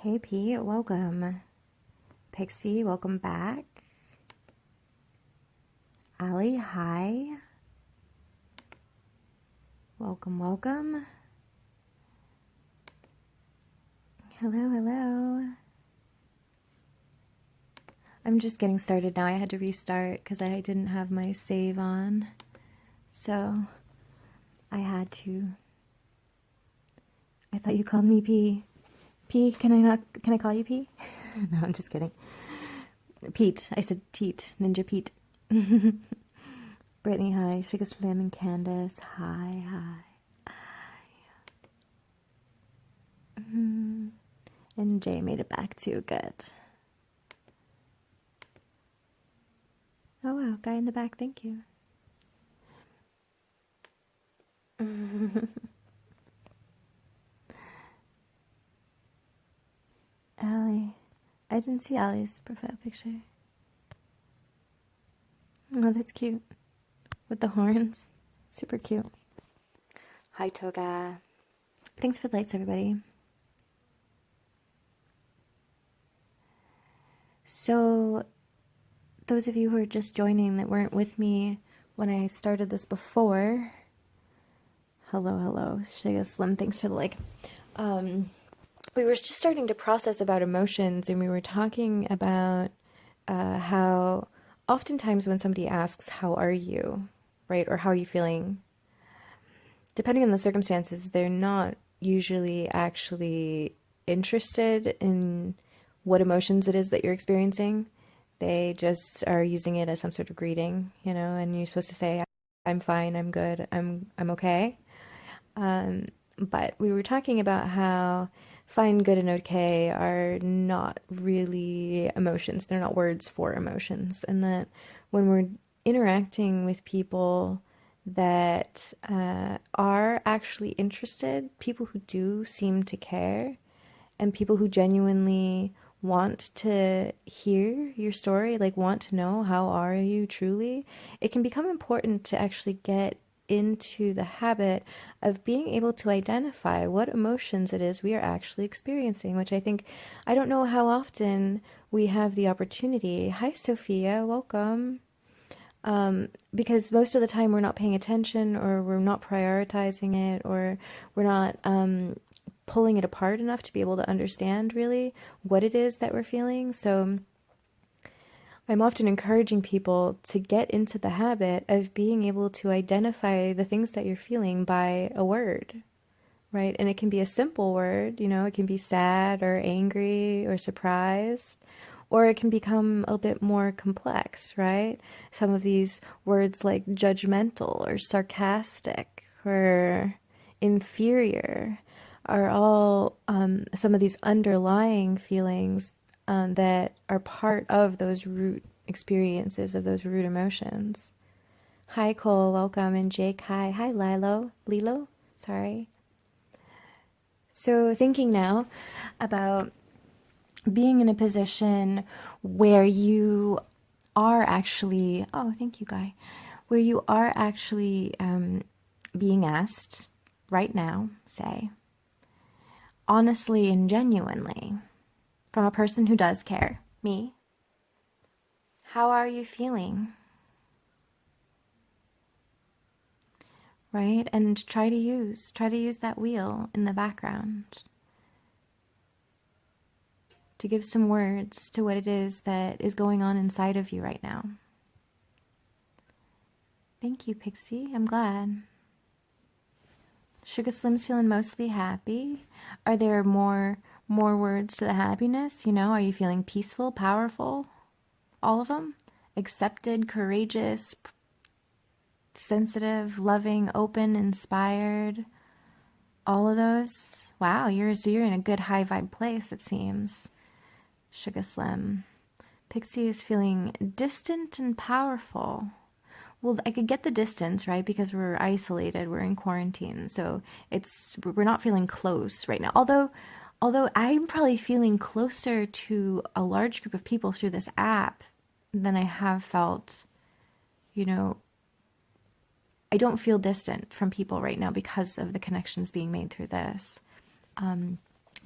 Hey Pete, welcome. Pixie, welcome back. Ali, hi. Welcome, welcome. Hello, hello. I'm just getting started now. I had to restart because I didn't have my save on. So I had to. I thought you called me P. P, can I call you P? No, I'm just kidding. Pete, I said Pete, Ninja Pete. Brittany, hi. Sugar Slim and Candace, hi, hi. And Jay made it back too, good. Oh wow, guy in the back, thank you. Allie. I didn't see Allie's profile picture. Oh, that's cute. With the horns. Super cute. Hi, Toga. Thanks for the lights, everybody. So, those of you who are just joining that weren't with me when I started this before, hello, hello. Shiga Slim, thanks for the like. We were just starting to process about emotions, and we were talking about how oftentimes when somebody asks, how are you, right, or how are you feeling, depending on the circumstances, they're not usually actually interested in what emotions it is that you're experiencing. They just are using it as some sort of greeting, and you're supposed to say, I'm fine, I'm good, I'm okay. But we were talking about how fine, good, and okay are not really emotions. They're not words for emotions. And that when we're interacting with people that are actually interested, people who do seem to care, and people who genuinely want to hear your story, like want to know how are you truly, it can become important to actually get into the habit of being able to identify what emotions it is we are actually experiencing, which I don't know how often we have the opportunity. Hi, Sophia, welcome. Because most of the time we're not paying attention, or we're not prioritizing it, or we're not pulling it apart enough to be able to understand really what it is that we're feeling. So I'm often encouraging people to get into the habit of being able to identify the things that you're feeling by a word, right? And it can be a simple word, it can be sad or angry or surprised, or it can become a bit more complex, right? Some of these words like judgmental or sarcastic or inferior are all some of these underlying feelings that are part of those root experiences, of those root emotions. Hi, Cole, welcome, and Jake, hi. Hi, Lilo, sorry. So thinking now about being in a position where you are actually, oh, thank you, Guy, where you are actually being asked right now, say, honestly and genuinely, from a person who does care, me, how are you feeling? Right? And try to use that wheel in the background to give some words to what it is that is going on inside of you right now. Thank you, Pixie. I'm glad. Sugar Slim's feeling mostly happy. Are there more words to the happiness? Are you feeling peaceful, powerful? All of them? Accepted, courageous, sensitive, loving, open, inspired. All of those? Wow, you're in a good high vibe place, it seems. Sugar Slim. Pixie is feeling distant and powerful. Well, I could get the distance, right? Because we're isolated, we're in quarantine. So we're not feeling close right now. Although I'm probably feeling closer to a large group of people through this app than I have felt, I don't feel distant from people right now because of the connections being made through this.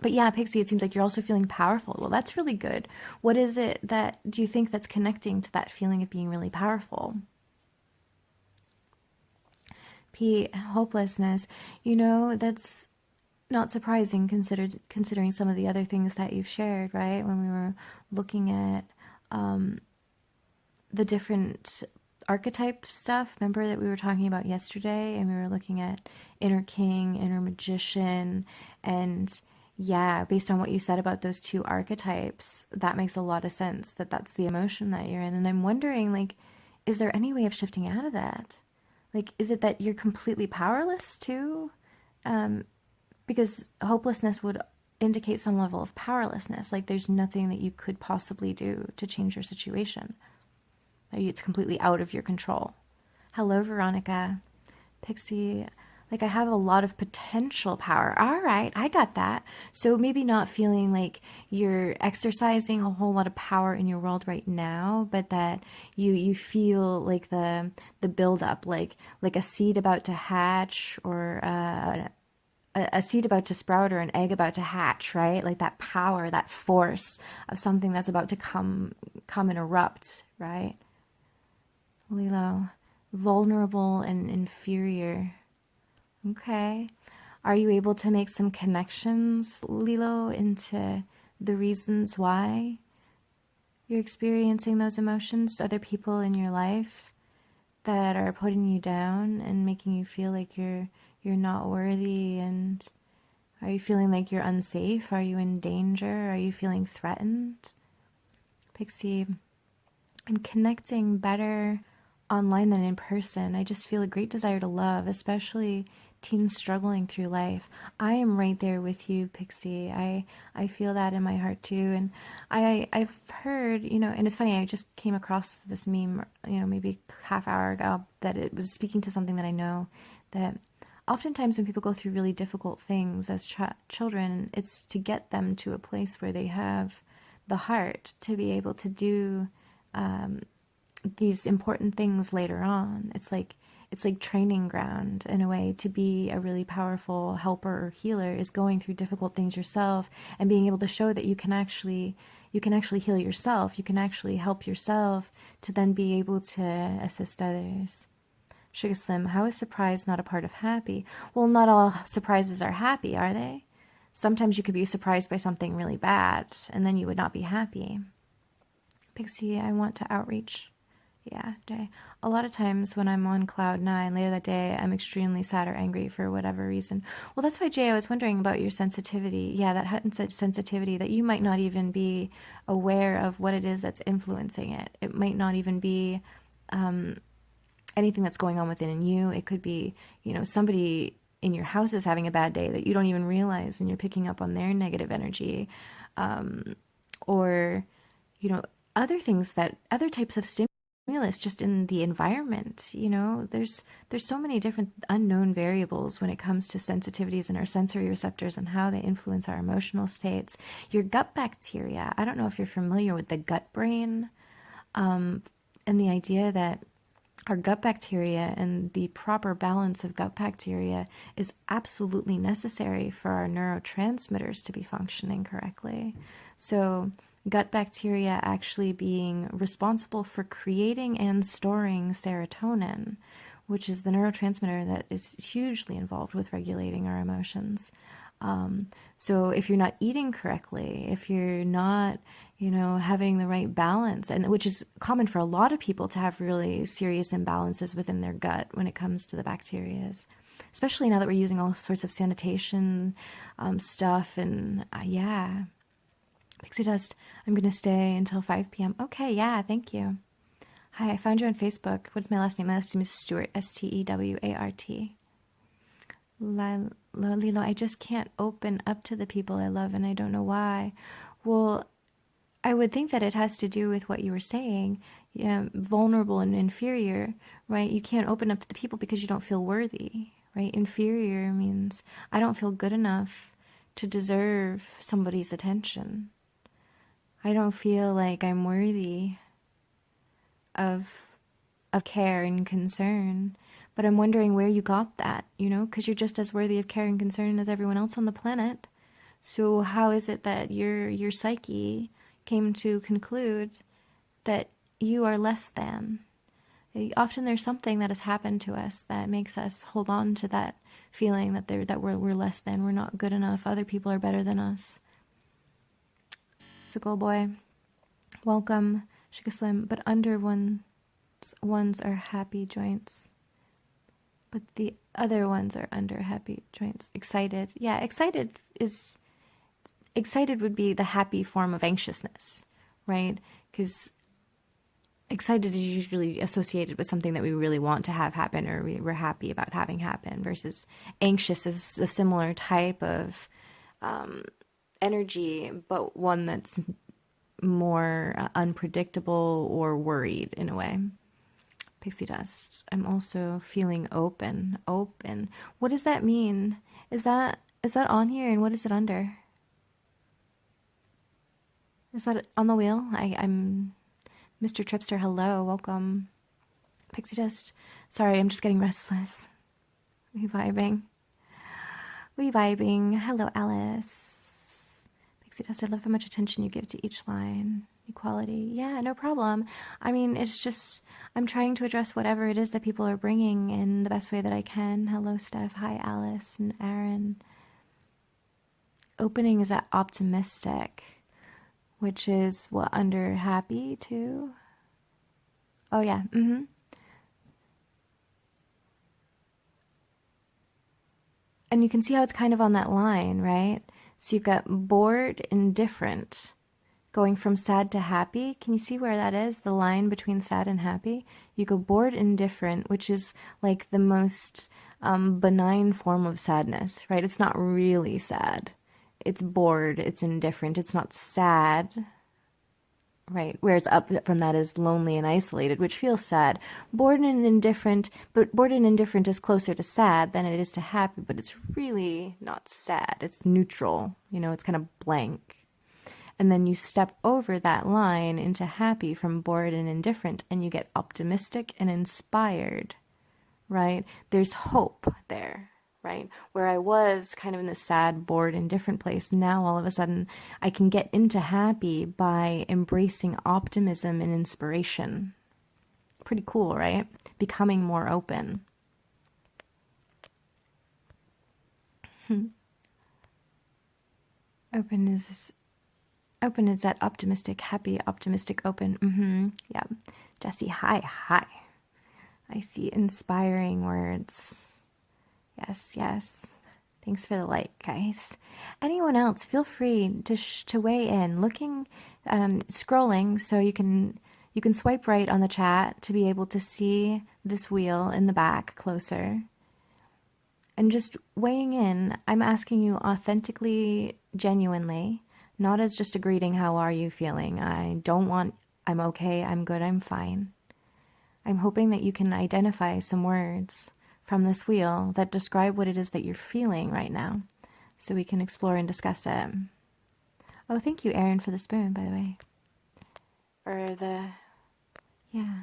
But yeah, Pixie, it seems like you're also feeling powerful. Well, that's really good. What is it that do you think that's connecting to that feeling of being really powerful? P, hopelessness. That's not surprising considering some of the other things that you've shared, right? When we were looking at um, the different archetype stuff, remember that we were talking about yesterday, and we were looking at inner king, inner magician, and yeah, based on what you said about those two archetypes, that makes a lot of sense that that's the emotion that you're in. And I'm wondering, like, is there any way of shifting out of that? Like, is it that you're completely powerless too? Um, because hopelessness would indicate some level of powerlessness. Like, there's nothing that you could possibly do to change your situation. It's completely out of your control. Hello, Veronica. Pixie, like I have a lot of potential power. All right, I got that. So maybe not feeling like you're exercising a whole lot of power in your world right now, but that you feel like the build up, like a seed about to hatch, or a seed about to sprout, or an egg about to hatch, right? Like that power, that force of something that's about to come and erupt, right? Lilo, vulnerable and inferior. Okay. Are you able to make some connections, Lilo, into the reasons why you're experiencing those emotions? Other people in your life that are putting you down and making you feel like you're not worthy, and are you feeling like you're unsafe? Are you in danger? Are you feeling threatened? Pixie, I'm connecting better online than in person. I just feel a great desire to love, especially teens struggling through life. I am right there with you, Pixie. I feel that in my heart too. And I've heard, and it's funny, I just came across this meme, maybe half hour ago, that it was speaking to something that I know, that oftentimes when people go through really difficult things as children, it's to get them to a place where they have the heart to be able to do um, these important things later on. It's like training ground in a way. To be a really powerful helper or healer is going through difficult things yourself and being able to show that you can actually heal yourself. You can actually help yourself to then be able to assist others. Sugar Slim, how is surprise not a part of happy? Well, not all surprises are happy, are they? Sometimes you could be surprised by something really bad, and then you would not be happy. Pixie, I want to outreach. Yeah, Jay. A lot of times when I'm on cloud nine, later that day, I'm extremely sad or angry for whatever reason. Well, that's why, Jay, I was wondering about your sensitivity. Yeah, that heightened sensitivity, that you might not even be aware of what it is that's influencing it. It might not even be um, anything that's going on within you. It could be, somebody in your house is having a bad day that you don't even realize, and you're picking up on their negative energy. Um, or, you know, other types of stimulus just in the environment. There's so many different unknown variables when it comes to sensitivities and our sensory receptors and how they influence our emotional states. Your gut bacteria, I don't know if you're familiar with the gut brain, um, and the idea that our gut bacteria and the proper balance of gut bacteria is absolutely necessary for our neurotransmitters to be functioning correctly. So, gut bacteria actually being responsible for creating and storing serotonin, which is the neurotransmitter that is hugely involved with regulating our emotions. So if you're not eating correctly, if you're not, having the right balance, and which is common for a lot of people to have really serious imbalances within their gut when it comes to the bacterias, especially now that we're using all sorts of sanitation stuff. And yeah, Pixie Dust, I'm going to stay until 5 p.m. Okay, yeah, thank you. Hi, I found you on Facebook. What's my last name? My last name is Stewart, Stewart. Lilo, I just can't open up to the people I love, and I don't know why. Well, I would think that it has to do with what you were saying, vulnerable and inferior, right? You can't open up to the people because you don't feel worthy, right? Inferior means I don't feel good enough to deserve somebody's attention. I don't feel like I'm worthy of care and concern. But I'm wondering where you got that, because you're just as worthy of care and concern as everyone else on the planet. So how is it that your psyche came to conclude that you are less than? Often there's something that has happened to us that makes us hold on to that feeling that we're less than, we're not good enough, other people are better than us. Sickle boy, welcome, Shika Slim. But under ones are happy joints, but the other ones are under happy joints. Excited, yeah, excited would be the happy form of anxiousness, right? Because excited is usually associated with something that we really want to have happen, or we're happy about having happen, versus anxious is a similar type of energy, but one that's more unpredictable or worried in a way. Pixie dust. I'm also feeling open. Open. What does that mean? Is that on here, and what is it under? Is that on the wheel? I'm Mr. Tripster, hello, welcome. Pixie Dust, sorry, I'm just getting restless. We vibing. Hello, Alice. Pixie Dust, I love how much attention you give to each line. Equality, yeah, no problem. I mean, it's just, I'm trying to address whatever it is that people are bringing in the best way that I can. Hello, Steph. Hi, Alice and Aaron. Opening is that optimistic, which is what, under happy too? Oh yeah, And you can see how it's kind of on that line, right? So you've got bored and different, going from sad to happy. Can you see where that is? The line between sad and happy? You go bored and different, which is like the most benign form of sadness, right? It's not really sad. It's bored, it's indifferent, it's not sad, right? Whereas up from that is lonely and isolated, which feels sad. Bored and indifferent, but bored and indifferent is closer to sad than it is to happy, but it's really not sad. It's neutral, it's kind of blank. And then you step over that line into happy from bored and indifferent, and you get optimistic and inspired, right? There's hope there, right? Where I was kind of in the sad, bored, indifferent place, now all of a sudden I can get into happy by embracing optimism and inspiration. Pretty cool, right? Becoming more open. Open is that optimistic, happy, optimistic, open. Yeah. Jesse, hi. I see inspiring words. Yes. Thanks for the like, guys. Anyone else, feel free to weigh in. Scrolling, so you can swipe right on the chat to be able to see this wheel in the back closer. And just weighing in, I'm asking you authentically, genuinely, not as just a greeting, how are you feeling? I'm okay, I'm good, I'm fine. I'm hoping that you can identify some words from this wheel that describe what it is that you're feeling right now, so we can explore and discuss it. Oh, thank you, Erin, for the spoon, by the way. Yeah.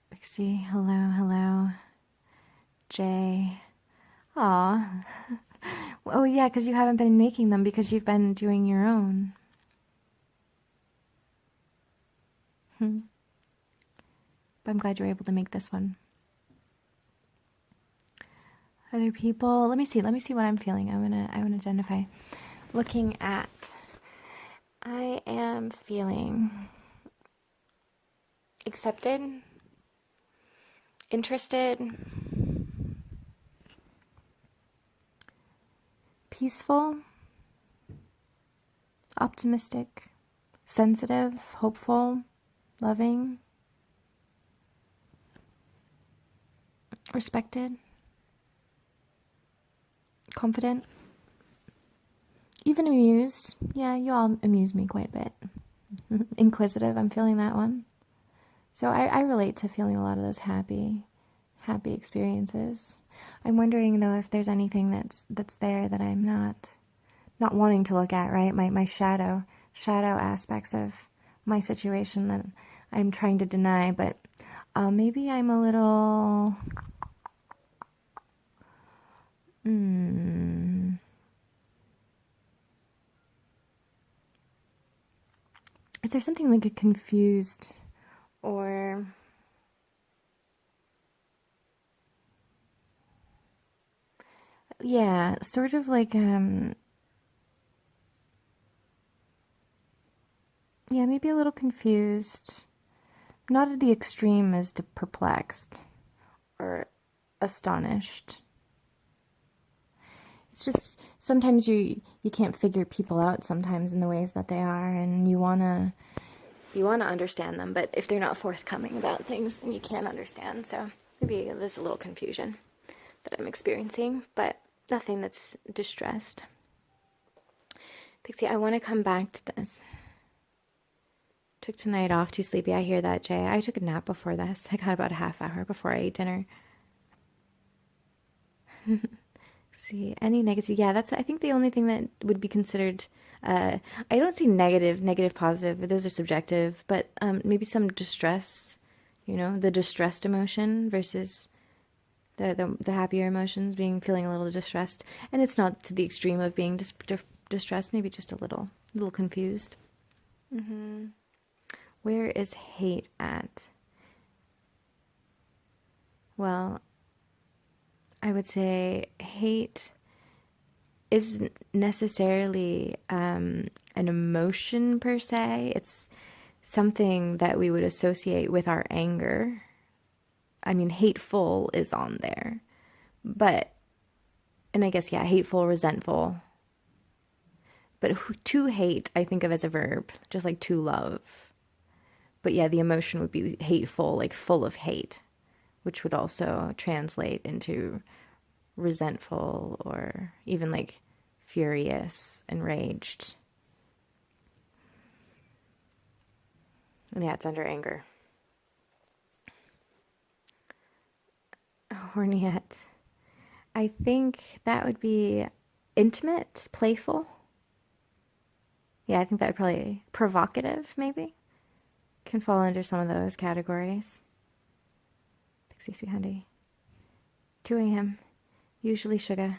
Pixie, hello. Jay. Aw. Oh, yeah, because you haven't been making them because you've been doing your own. But I'm glad you were able to make this one. Other people, let me see what I'm feeling. I want to identify. Looking at, I am feeling accepted, interested, peaceful, optimistic, sensitive, hopeful, loving, respected, confident, even amused. Yeah, you all amuse me quite a bit. Inquisitive, I'm feeling that one. So I relate to feeling a lot of those happy experiences. I'm wondering though if there's anything that's there that I'm not wanting to look at, right? My shadow aspects of my situation that I'm trying to deny, but maybe I'm a little is there something like a confused or yeah, sort of like yeah, maybe a little confused. Not at the extreme as to perplexed or astonished. It's just sometimes you can't figure people out sometimes in the ways that they are, and you wanna understand them, but if they're not forthcoming about things, then you can't understand. So maybe there's a little confusion that I'm experiencing, but nothing that's distressed. Pixie, I want to come back to this. Took tonight off, too sleepy. I hear that, Jay. I took a nap before this. I got about a half hour before I ate dinner. See, any negative? Yeah, that's, I think, the only thing that would be considered. I don't see negative, positive. Those are subjective, but maybe some distress. The distressed emotion versus the happier emotions, feeling a little distressed, and it's not to the extreme of being distressed. Maybe just a little confused. Where is hate at? Well, I would say hate isn't necessarily an emotion per se. It's something that we would associate with our anger. I mean, hateful is on there. And I guess, yeah, hateful, resentful. But to hate, I think of as a verb, just like to love. But yeah, the emotion would be hateful, like full of hate, which would also translate into resentful or even like furious, enraged. And yeah, it's under anger. Horniette. I think that would be intimate, playful. Yeah, I think that would probably provocative, maybe. Can fall under some of those categories. Pixie Sweet Handy. 2 a.m. Usually sugar.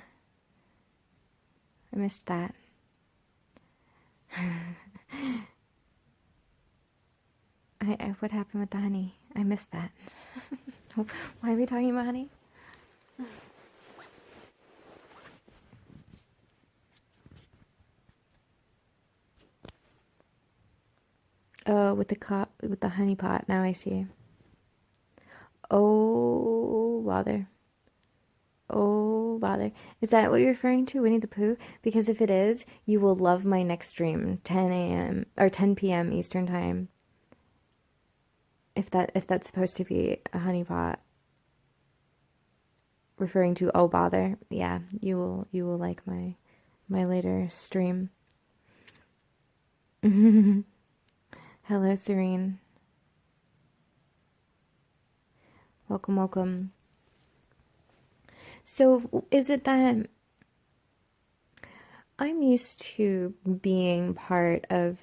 I missed that. What happened with the honey? I missed that. Why are we talking about honey? Oh, with the honey pot. Now I see. Oh, bother. Oh, bother. Is that what you're referring to, Winnie the Pooh? Because if it is, you will love my next stream, 10 a.m. or 10 p.m. Eastern time. If that's supposed to be a honey pot referring to oh bother, yeah, you will like my later stream. Hello, Serene. Welcome, welcome. So, is it that I'm used to being part of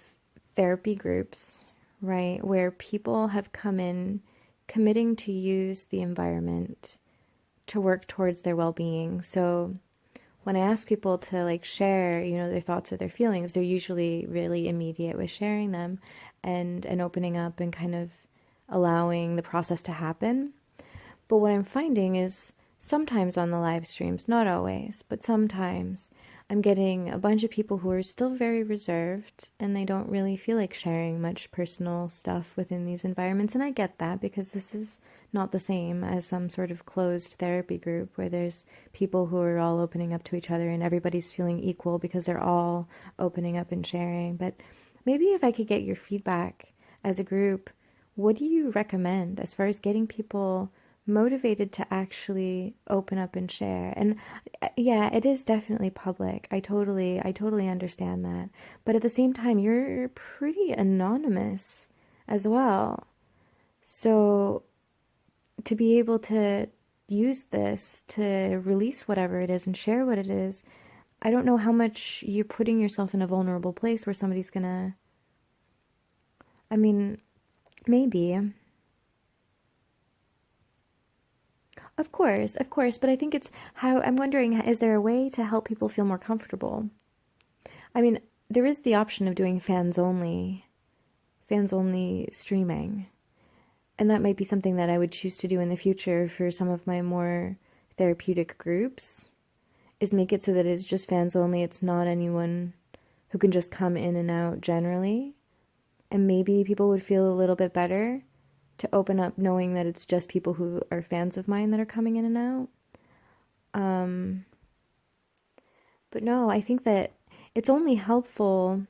therapy groups, right, where people have come in committing to use the environment to work towards their well-being. So when I ask people to like share, their thoughts or their feelings, they're usually really immediate with sharing them and opening up and kind of allowing the process to happen. But what I'm finding is sometimes on the live streams, not always, but sometimes I'm getting a bunch of people who are still very reserved and they don't really feel like sharing much personal stuff within these environments. And I get that because this is not the same as some sort of closed therapy group where there's people who are all opening up to each other and everybody's feeling equal because they're all opening up and sharing. But maybe if I could get your feedback as a group, what do you recommend as far as getting people motivated to actually open up and share? And yeah, it is definitely public. I totally understand that. But at the same time, you're pretty anonymous as well. So to be able to use this to release whatever it is and share what it is, I don't know how much you're putting yourself in a vulnerable place where somebody's gonna, I mean, maybe. Of course, but I think it's how I'm wondering, is there a way to help people feel more comfortable? I mean, there is the option of doing fans only, fans only streaming. And that might be something that I would choose to do in the future for some of my more therapeutic groups, is make it so that it's just fans only. It's not anyone who can just come in and out generally. And maybe people would feel a little bit better to open up knowing that it's just people who are fans of mine that are coming in and out. But no, I think that it's only helpful.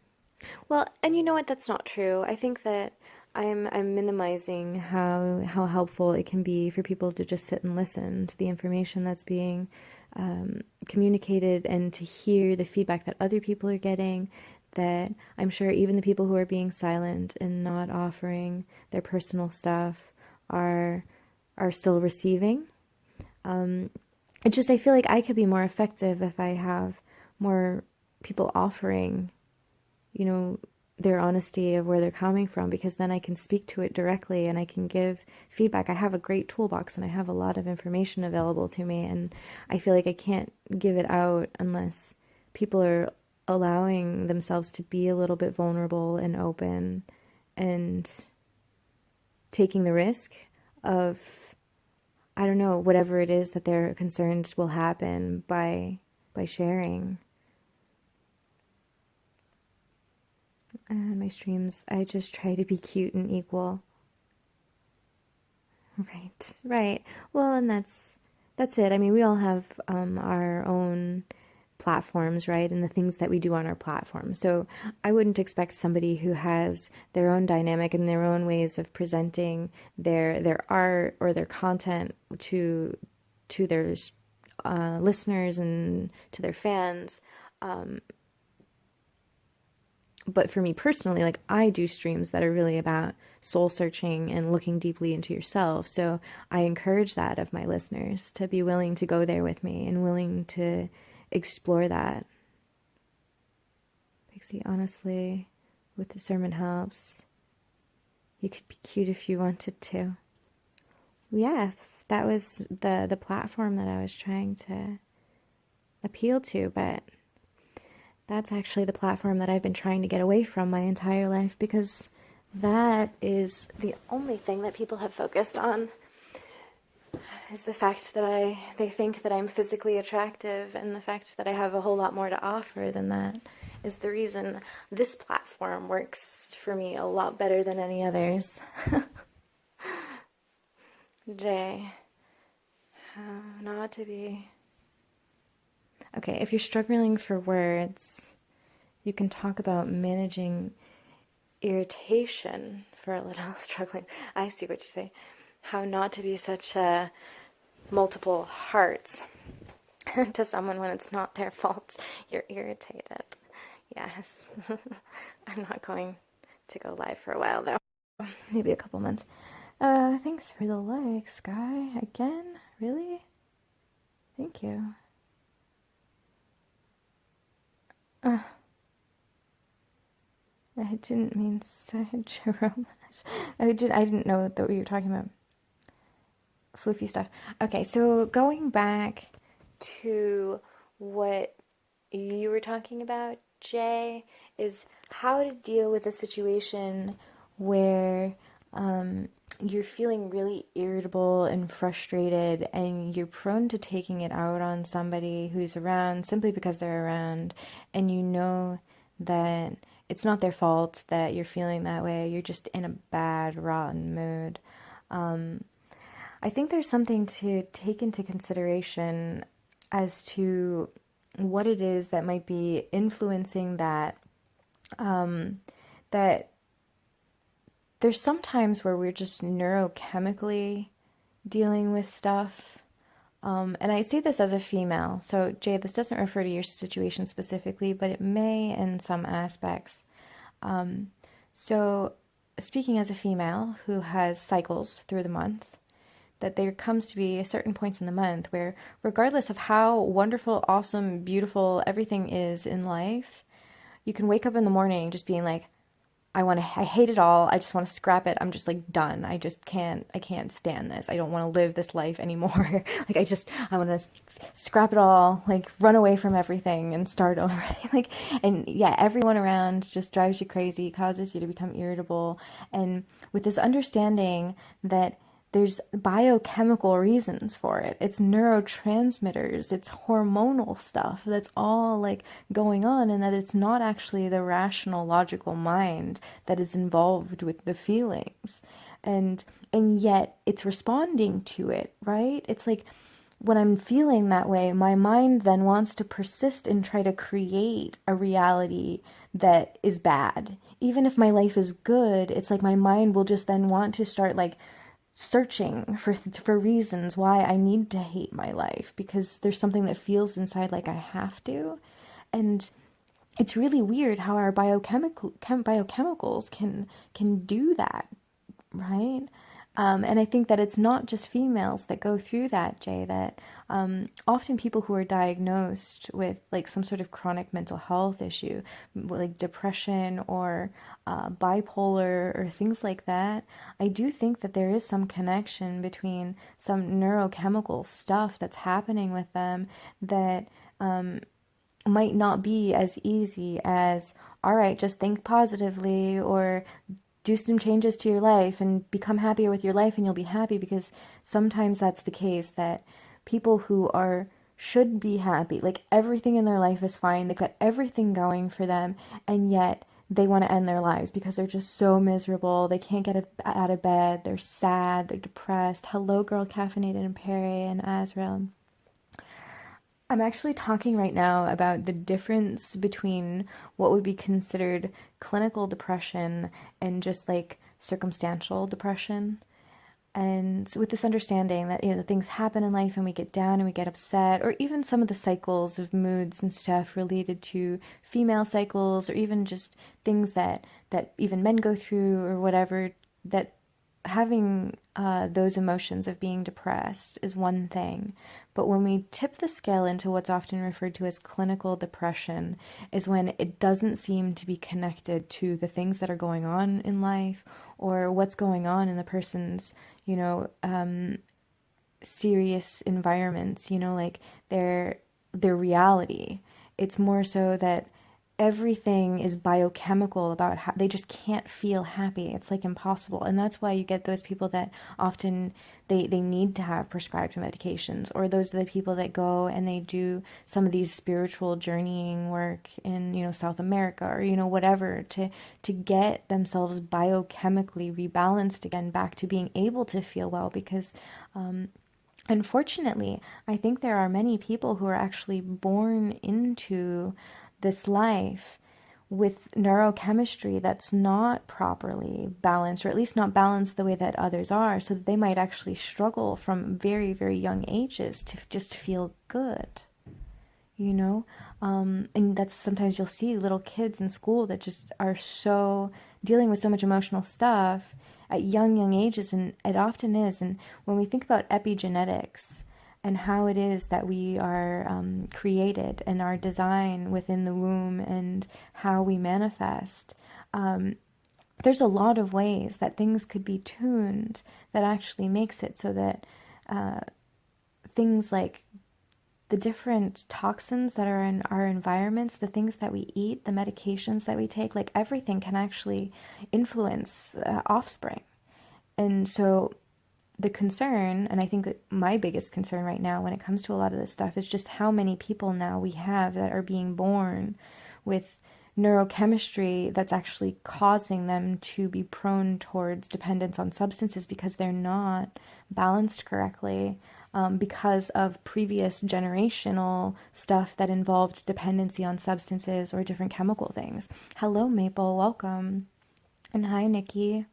Well, and you know what? That's not true. I think that I'm minimizing how helpful it can be for people to just sit and listen to the information that's being communicated, and to hear the feedback that other people are getting, that I'm sure even the people who are being silent and not offering their personal stuff are still receiving. It just, I feel like I could be more effective if I have more people offering, you know, their honesty of where they're coming from, because then I can speak to it directly and I can give feedback. I have a great toolbox and I have a lot of information available to me, and I feel like I can't give it out unless people are allowing themselves to be a little bit vulnerable and open and taking the risk of, I don't know, whatever it is that they're concerned will happen by sharing. And my streams, I just try to be cute and equal. Right. Well, and that's it. I mean, we all have our own platforms, right? And the things that we do on our platform. So I wouldn't expect somebody who has their own dynamic and their own ways of presenting their art or their content to their listeners and to their fans. But for me personally, like, I do streams that are really about soul searching and looking deeply into yourself. So I encourage that of my listeners, to be willing to go there with me and willing to explore that. Pixie, honestly, with the sermon helps. You could be cute if you wanted to. Yeah, that was the platform that I was trying to appeal to, but that's actually the platform that I've been trying to get away from my entire life, because that is the only thing that people have focused on, is the fact that they think that I'm physically attractive, and the fact that I have a whole lot more to offer than that is the reason this platform works for me a lot better than any others. Jay, how not to be... Okay, if you're struggling for words, you can talk about managing irritation for a little. Struggling. I see what you say. How not to be such multiple hearts to someone when it's not their fault. You're irritated. Yes. I'm not going to go live for a while, though. Maybe a couple months. Thanks for the like, Sky. Again? Really? Thank you. I didn't mean Jerome. I didn't know that we were talking about floofy stuff. Okay, so going back to what you were talking about, Jay, is how to deal with a situation where you're feeling really irritable and frustrated, and you're prone to taking it out on somebody who's around simply because they're around, and you know that it's not their fault that you're feeling that way. You're just in a bad, rotten mood. I think there's something to take into consideration as to what it is that might be influencing that. That there's some times where we're just neurochemically dealing with stuff. And I say this as a female. So, Jay, this doesn't refer to your situation specifically, but it may in some aspects. So, speaking as a female who has cycles through the month, that there comes to be certain points in the month where, regardless of how wonderful, awesome, beautiful everything is in life, you can wake up in the morning just being like, I hate it all. I just want to scrap it. I'm just like done. I can't stand this. I don't want to live this life anymore. Like I want to scrap it all, like run away from everything and start over. Like, and yeah, everyone around just drives you crazy, causes you to become irritable. And with this understanding that there's biochemical reasons for it. It's neurotransmitters, it's hormonal stuff that's all like going on, and that it's not actually the rational, logical mind that is involved with the feelings. And yet it's responding to it, right? It's like when I'm feeling that way, my mind then wants to persist and try to create a reality that is bad. Even if my life is good, it's like my mind will just then want to start like searching for reasons why I need to hate my life, because there's something that feels inside like I have to. And it's really weird how our biochemicals can do that, right? And I think that it's not just females that go through that, Jay, that often people who are diagnosed with like some sort of chronic mental health issue, like depression or bipolar or things like that, I do think that there is some connection between some neurochemical stuff that's happening with them that might not be as easy as, all right, just think positively or do some changes to your life and become happier with your life and you'll be happy. Because sometimes that's the case, that people who are should be happy, like everything in their life is fine, they've got everything going for them, and yet they want to end their lives because they're just so miserable. They can't get out of bed, they're sad, they're depressed. Hello, girl caffeinated and Perry and Azrael. I'm actually talking right now about the difference between what would be considered clinical depression and just like circumstantial depression. And so with this understanding that, you know, things happen in life and we get down and we get upset, or even some of the cycles of moods and stuff related to female cycles, or even just things that even men go through or whatever, that having those emotions of being depressed is one thing. But when we tip the scale into what's often referred to as clinical depression, is when it doesn't seem to be connected to the things that are going on in life or what's going on in the person's, you know, serious environments, you know, like their reality. It's more so that everything is biochemical about how they just can't feel happy. It's like impossible. And that's why you get those people that often they need to have prescribed medications, or those are the people that go and they do some of these spiritual journeying work in, you know, South America, or, you know, whatever, to get themselves biochemically rebalanced again back to being able to feel well. Because unfortunately, I think there are many people who are actually born into this life with neurochemistry that's not properly balanced, or at least not balanced the way that others are, so that they might actually struggle from very, very young ages to just feel good, you know? And that's sometimes you'll see little kids in school that just are so dealing with so much emotional stuff at young ages, and it often is. And when we think about epigenetics and how it is that we are created and our design within the womb and how we manifest, there's a lot of ways that things could be tuned that actually makes it so that things like the different toxins that are in our environments, the things that we eat, the medications that we take, like everything can actually influence offspring. And so the concern, and I think that my biggest concern right now when it comes to a lot of this stuff, is just how many people now we have that are being born with neurochemistry that's actually causing them to be prone towards dependence on substances because they're not balanced correctly, because of previous generational stuff that involved dependency on substances or different chemical things. Hello, Maple, welcome. And hi, Nikki.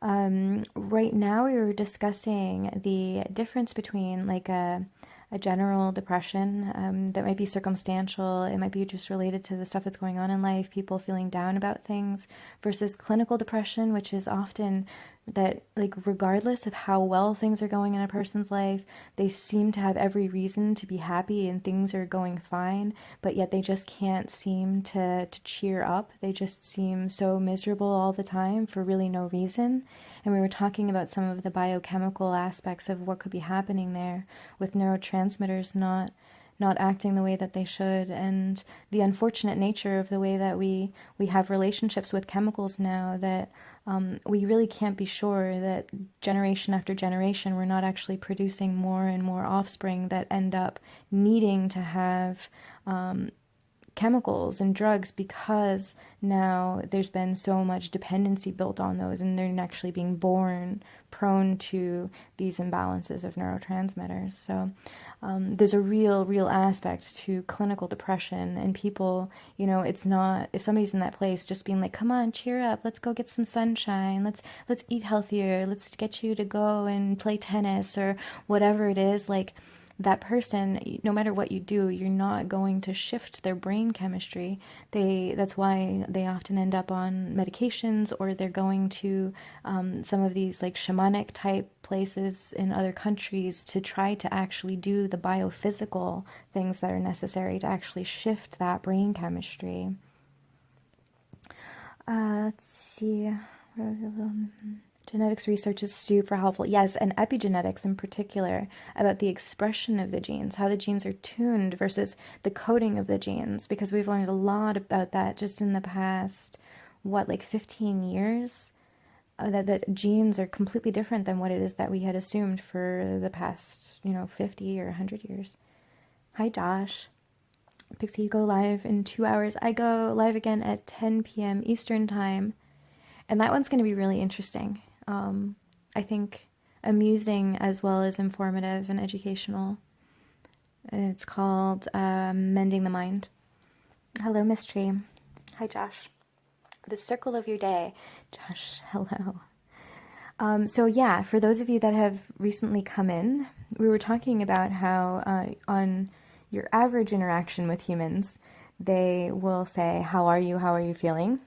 Right now we were discussing the difference between like a general depression that might be circumstantial, it might be just related to the stuff that's going on in life, people feeling down about things, versus clinical depression, which is often that like regardless of how well things are going in a person's life, they seem to have every reason to be happy and things are going fine, but yet they just can't seem to cheer up. They just seem so miserable all the time for really no reason. And we were talking about some of the biochemical aspects of what could be happening there with neurotransmitters not acting the way that they should, and the unfortunate nature of the way that we have relationships with chemicals now, that we really can't be sure that generation after generation we're not actually producing more and more offspring that end up needing to have chemicals and drugs, because now there's been so much dependency built on those, and they're actually being born prone to these imbalances of neurotransmitters. So there's a real aspect to clinical depression, and people, it's not, if somebody's in that place, just being like, come on, cheer up, let's go get some sunshine, let's eat healthier, let's get you to go and play tennis or whatever it is, like, that person, no matter what you do, you're not going to shift their brain chemistry. That's why they often end up on medications, or they're going to some of these like shamanic type places in other countries to try to actually do the biophysical things that are necessary to actually shift that brain chemistry. Let's see. Genetics research is super helpful. Yes, and epigenetics in particular, about the expression of the genes, how the genes are tuned versus the coding of the genes, because we've learned a lot about that just in the past, like 15 years, that genes are completely different than what it is that we had assumed for the past, 50 or 100 years. Hi, Josh. Pixie, you go live in 2 hours. I go live again at 10 p.m. Eastern Time, and that one's going to be really interesting. I think amusing as well as informative and educational. It's called Mending the Mind. Hello, Mystery. Hi, Josh. The circle of your day. Josh, hello. So yeah, for those of you that have recently come in, we were talking about how on your average interaction with humans, they will say, how are you? How are you feeling?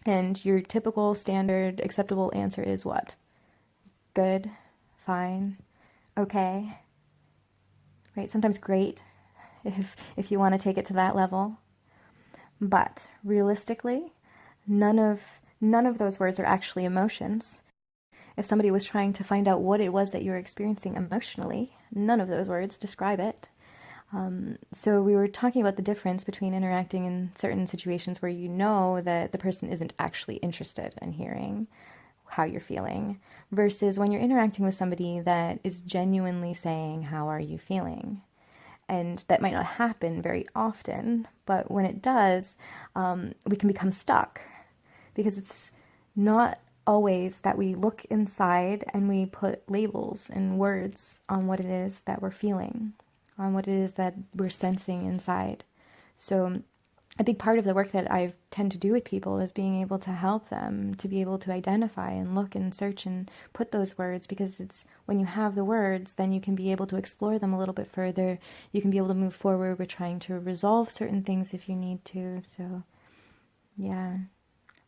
And your typical standard acceptable answer is what? Good, fine, okay, right? Sometimes great, if you want to take it to that level. But realistically, none of those words are actually emotions. If somebody was trying to find out what it was that you were experiencing emotionally, none of those words describe it. So we were talking about the difference between interacting in certain situations where you know that the person isn't actually interested in hearing how you're feeling, versus when you're interacting with somebody that is genuinely saying, how are you feeling? And that might not happen very often, but when it does, we can become stuck, because it's not always that we look inside and we put labels and words on what it is that we're feeling, on what it is that we're sensing inside. So a big part of the work that I tend to do with people is being able to help them to be able to identify and look and search and put those words, because it's when you have the words, then you can be able to explore them a little bit further. You can be able to move forward with trying to resolve certain things if you need to. So yeah.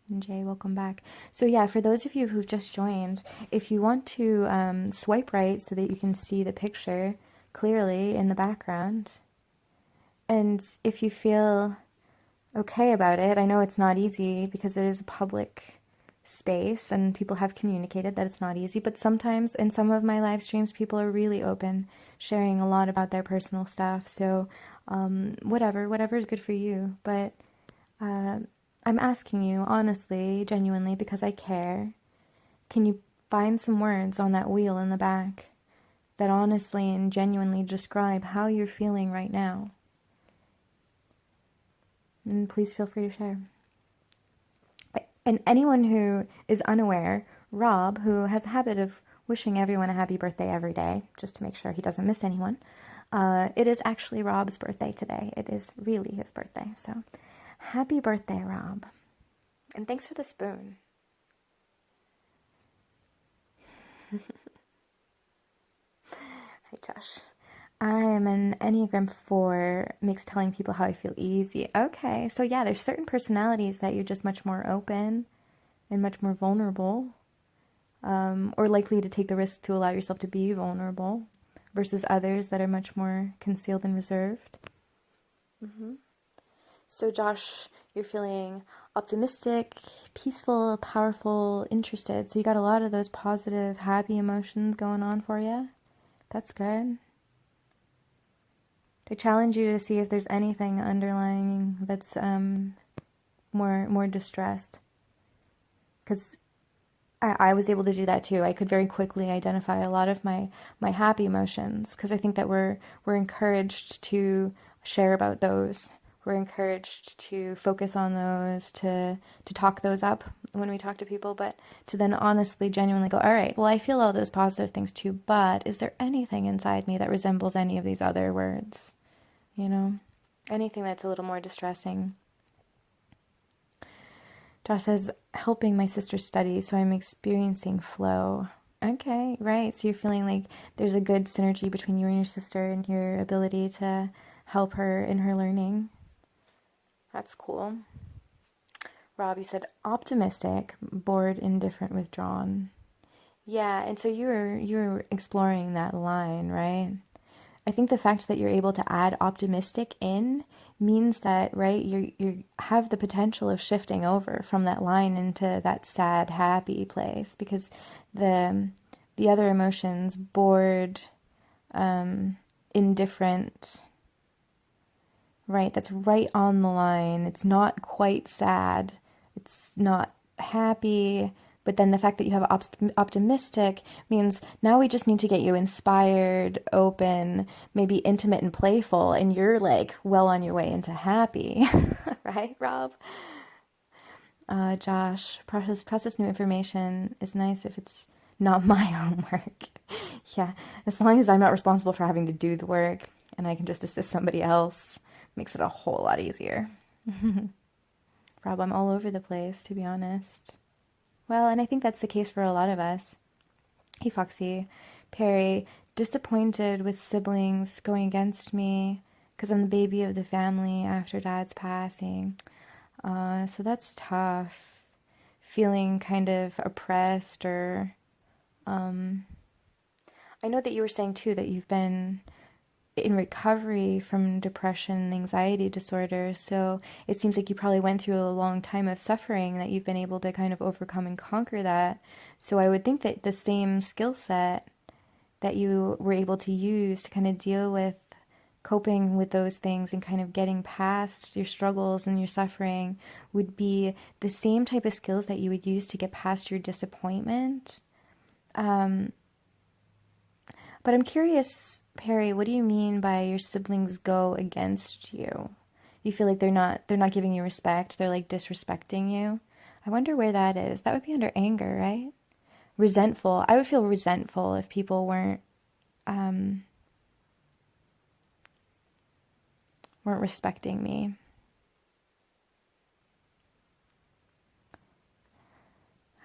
And Jay, welcome back. So yeah, for those of you who've just joined, if you want to swipe right so that you can see the picture clearly in the background, and if you feel okay about it, I know it's not easy because it is a public space and people have communicated that it's not easy, but sometimes in some of my live streams, people are really open, sharing a lot about their personal stuff. So whatever is good for you. But I'm asking you honestly, genuinely, because I care, can you find some words on that wheel in the back that honestly and genuinely describe how you're feeling right now? And please feel free to share. And anyone who is unaware, Rob, who has a habit of wishing everyone a happy birthday every day, just to make sure he doesn't miss anyone, it is actually Rob's birthday today. It is really his birthday. So happy birthday, Rob. And thanks for the spoon. Hi, Josh. I am an Enneagram 4, makes telling people how I feel easy. Okay, so yeah, there's certain personalities that you're just much more open and much more vulnerable. or likely to take the risk to allow yourself to be vulnerable versus others that are much more concealed and reserved. So Josh, you're feeling optimistic, peaceful, powerful, interested. So you got a lot of those positive, happy emotions going on for you. That's good. I challenge you to see if there's anything underlying that's more distressed. Because I was able to do that too. I could very quickly identify a lot of my happy emotions because I think that we're encouraged to share about those. We're encouraged to focus on those, to talk those up when we talk to people, but to then honestly, genuinely go, all right, well, I feel all those positive things too, but is there anything inside me that resembles any of these other words? You know, anything that's a little more distressing. Josh says, helping my sister study, so I'm experiencing flow. Okay, right. So you're feeling like there's a good synergy between you and your sister and your ability to help her in her learning. That's cool. Rob, you said optimistic, bored, indifferent, withdrawn. Yeah, and so you were exploring that line, right? I think the fact that you're able to add optimistic in means that, right, you have the potential of shifting over from that line into that sad, happy place because the other emotions, bored, indifferent, right, that's right on the line. It's not quite sad. It's not happy. But then the fact that you have optimistic means now we just need to get you inspired, open, maybe intimate and playful, and you're like well on your way into happy, right, Rob? Josh, process new information is nice if it's not my homework. Yeah, as long as I'm not responsible for having to do the work and I can just assist somebody else, makes it a whole lot easier. Rob, I'm all over the place, to be honest. Well, and I think that's the case for a lot of us. Hey, Foxy. Perry, disappointed with siblings going against me because I'm the baby of the family after dad's passing. So that's tough. Feeling kind of oppressed or... I know that you were saying, too, that you've been in recovery from depression and anxiety disorder, so it seems like you probably went through a long time of suffering that you've been able to kind of overcome and conquer that. So I would think that the same skill set that you were able to use to kind of deal with coping with those things and kind of getting past your struggles and your suffering would be the same type of skills that you would use to get past your disappointment. But I'm curious, Perry, what do you mean by your siblings go against you? You feel like they're not giving you respect, they're like disrespecting you. I wonder where that is. That would be under anger, right? Resentful. I would feel resentful if people weren't respecting me.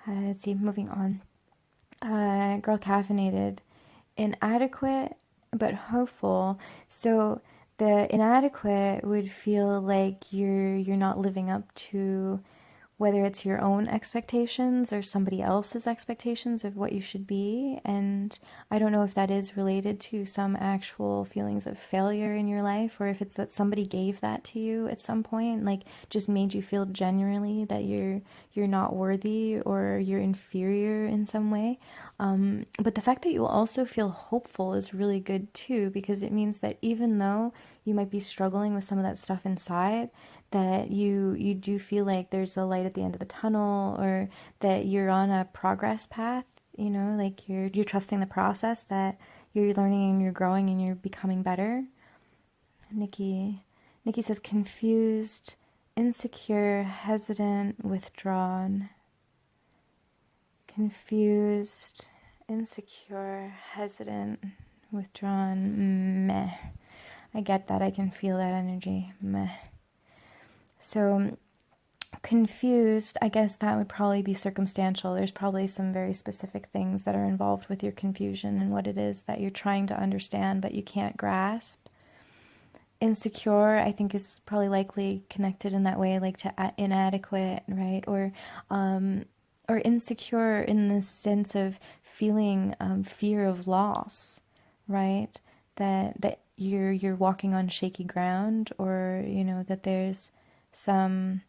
Let's see, moving on. Girl caffeinated. Inadequate but hopeful. So the inadequate would feel like you're not living up to whether it's your own expectations or somebody else's expectations of what you should be. And I don't know if that is related to some actual feelings of failure in your life or if it's that somebody gave that to you at some point, like just made you feel genuinely that you're not worthy or you're inferior in some way. But the fact that you also feel hopeful is really good too, because it means that even though you might be struggling with some of that stuff inside, that you do feel like there's a light at the end of the tunnel, or that you're on a progress path, like you're trusting the process, that you're learning and you're growing and you're becoming better. Nikki says confused, insecure, hesitant, withdrawn. Confused, insecure, hesitant, withdrawn, meh. I get that. I can feel that energy. Meh. So, confused, I guess that would probably be circumstantial. There's probably some very specific things that are involved with your confusion and what it is that you're trying to understand but you can't grasp. Insecure, I think, is probably likely connected in that way, like to inadequate, right? Or or insecure in the sense of feeling fear of loss, right? That you're walking on shaky ground, or that there's some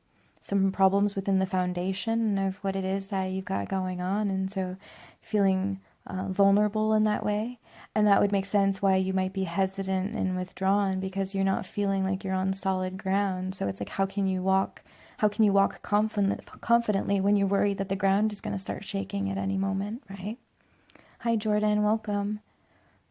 problems within the foundation of what it is that you've got going on, and so feeling vulnerable in that way. And that would make sense why you might be hesitant and withdrawn, because you're not feeling like you're on solid ground. So it's like, how can you walk confidently when you're worried that the ground is going to start shaking at any moment, right? Hi, Jordan. Welcome.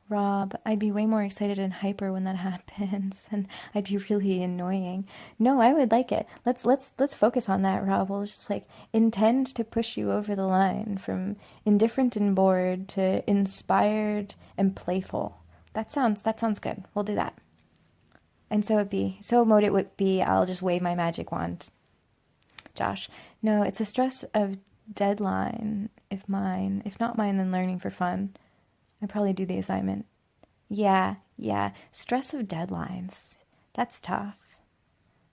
Rob, I'd be way more excited and hyper when that happens, and I'd be really annoying. No, I would like it. Let's focus on that, Rob. We'll just like intend to push you over the line from indifferent and bored to inspired and playful. That sounds good. We'll do that. And so mode it would be, I'll just wave my magic wand. Josh, no, it's a stress of deadline. If not mine, then learning for fun. I probably do the assignment. Yeah. Stress of deadlines. That's tough.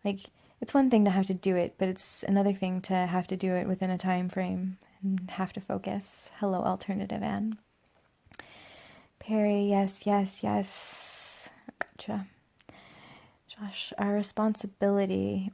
Like, it's one thing to have to do it, but it's another thing to have to do it within a time frame and have to focus. Hello, Alternative Anne. Perry, yes. Gotcha. Josh, responsibility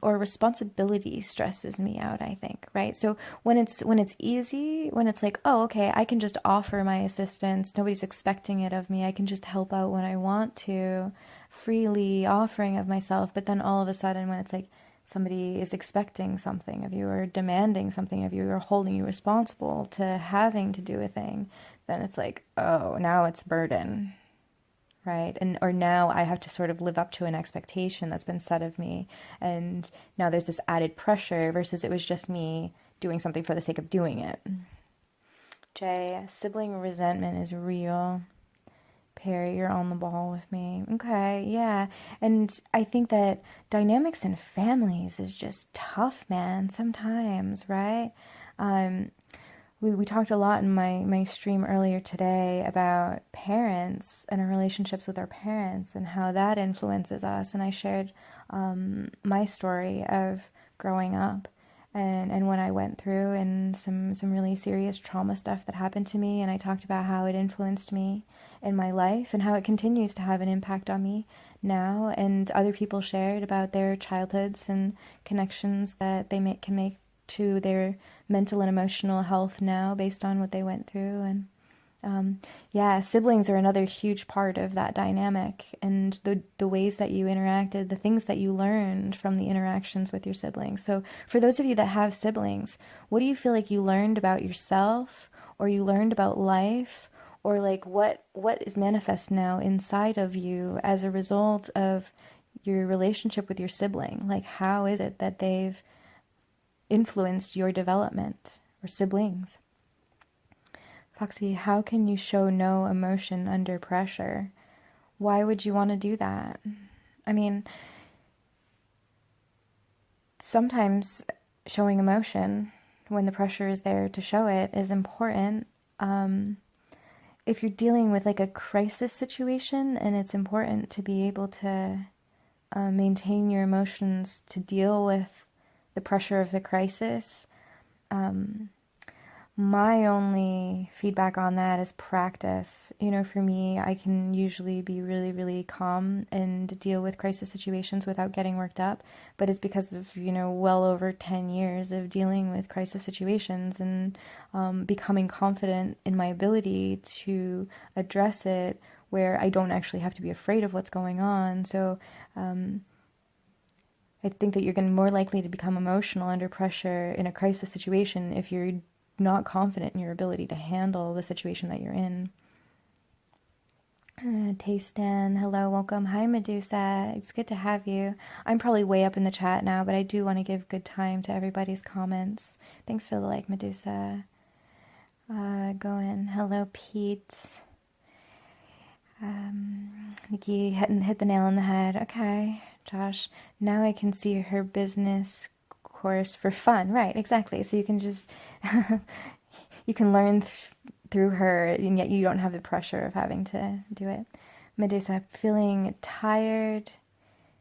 stresses me out, I think, right? So when it's easy, when it's like, oh, okay, I can just offer my assistance, nobody's expecting it of me, I can just help out when I want to, freely offering of myself. But then all of a sudden, when it's like somebody is expecting something of you, or demanding something of you, or holding you responsible to having to do a thing, then it's like, oh, now it's burden. Right? Or now I have to sort of live up to an expectation that's been set of me. And now there's this added pressure versus it was just me doing something for the sake of doing it. Jay, sibling resentment is real. Perry, you're on the ball with me. Okay, yeah. And I think that dynamics in families is just tough, man, sometimes, right? We talked a lot in my stream earlier today about parents and our relationships with our parents and how that influences us. And I shared my story of growing up and what I went through, and some really serious trauma stuff that happened to me. And I talked about how it influenced me in my life and how it continues to have an impact on me now. And other people shared about their childhoods and connections that they can make to their mental and emotional health now based on what they went through. And siblings are another huge part of that dynamic, and the ways that you interacted, the things that you learned from the interactions with your siblings. So for those of you that have siblings, what do you feel like you learned about yourself, or you learned about life, or like what is manifest now inside of you as a result of your relationship with your sibling? Like, how is it that they've influenced your development, or siblings? Foxy, how can you show no emotion under pressure? Why would you want to do that? I mean, sometimes showing emotion when the pressure is there to show it is important. If you're dealing with like a crisis situation, and it's important to be able to maintain your emotions to deal with the pressure of the crisis. My only feedback on that is practice. For me, I can usually be really, really calm and deal with crisis situations without getting worked up. But it's because of, well over 10 years of dealing with crisis situations and becoming confident in my ability to address it, where I don't actually have to be afraid of what's going on. So, I think that you're going to be more likely to become emotional under pressure in a crisis situation if you're not confident in your ability to handle the situation that you're in. Taystan, hello, welcome. Hi, Medusa. It's good to have you. I'm probably way up in the chat now, but I do want to give good time to everybody's comments. Thanks for the like, Medusa. Going. Hello, Pete. Nikki hit the nail on the head. Okay. Josh, now I can see her business course for fun. Right, exactly. So you can just, you can learn through her, and yet you don't have the pressure of having to do it. Medusa, feeling tired,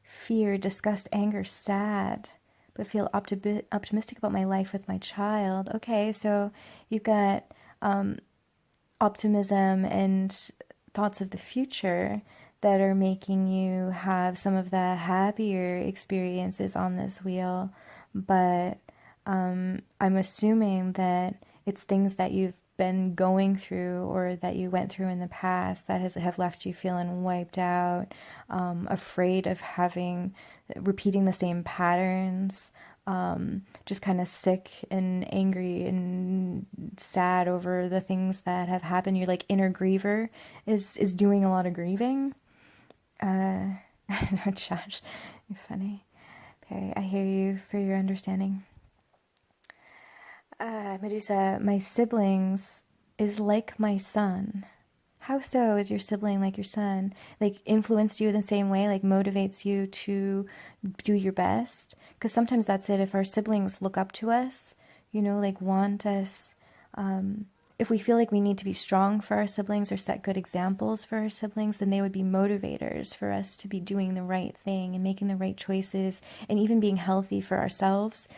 fear, disgust, anger, sad, but feel optimistic about my life with my child. Okay, so you've got optimism and thoughts of the future that are making you have some of the happier experiences on this wheel. But I'm assuming that it's things that you've been going through or that you went through in the past that have left you feeling wiped out, afraid of repeating the same patterns, just kind of sick and angry and sad over the things that have happened. Your like inner griever is doing a lot of grieving. No, Josh, you're funny. Okay, I hear you for your understanding. Medusa, my siblings is like my son. How so is your sibling like your son? Like influenced you in the same way, like motivates you to do your best? Because sometimes that's it. If our siblings look up to us, like want us, if we feel like we need to be strong for our siblings or set good examples for our siblings, then they would be motivators for us to be doing the right thing and making the right choices and even being healthy for ourselves,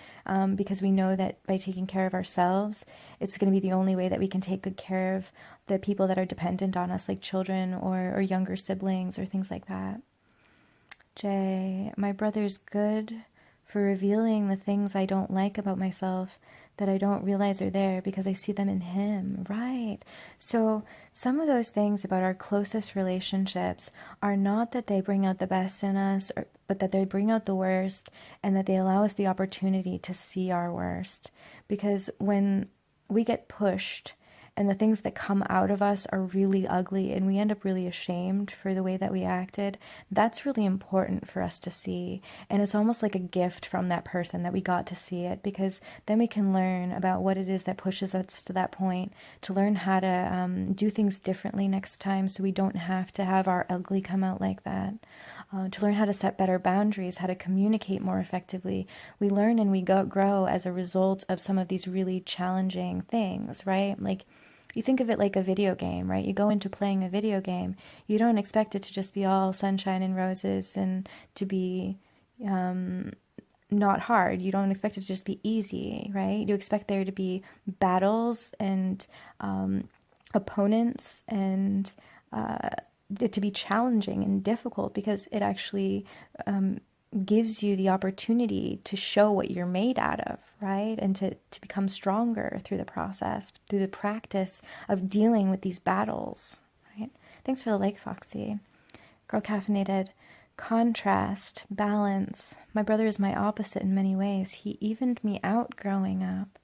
because we know that by taking care of ourselves, it's going to be the only way that we can take good care of the people that are dependent on us, like children or younger siblings or things like that. Jay, my brother's good for revealing the things I don't like about myself that I don't realize are there because I see them in him. Right. So some of those things about our closest relationships are not that they bring out the best in us, but that they bring out the worst and that they allow us the opportunity to see our worst. Because when we get pushed and the things that come out of us are really ugly and we end up really ashamed for the way that we acted, that's really important for us to see. And it's almost like a gift from that person that we got to see it, because then we can learn about what it is that pushes us to that point, to learn how to do things differently next time so we don't have to have our ugly come out like that. To learn how to set better boundaries, how to communicate more effectively. We learn and we grow as a result of some of these really challenging things, right? Like, you think of it like a video game, right? You go into playing a video game, you don't expect it to just be all sunshine and roses and to be not hard. You don't expect it to just be easy, right? You expect there to be battles and opponents and it to be challenging and difficult, because it actually gives you the opportunity to show what you're made out of, right? And to become stronger through the process, through the practice of dealing with these battles, right? Thanks for the like, Foxy. Girl Caffeinated. Contrast, balance. My brother is my opposite in many ways. He evened me out growing up.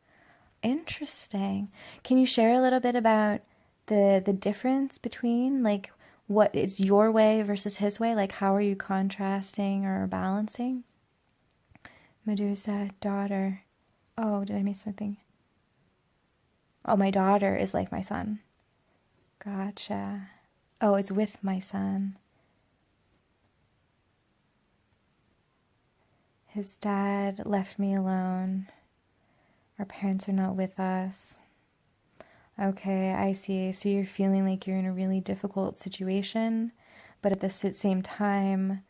Interesting. Can you share a little bit about the difference between, like, what is your way versus his way? Like, how are you contrasting or balancing? Medusa, daughter. Oh, did I miss something? Oh, my daughter is like my son. Gotcha. Oh, it's with my son. His dad left me alone. Our parents are not with us. Okay, I see. So you're feeling like you're in a really difficult situation, but at the same time,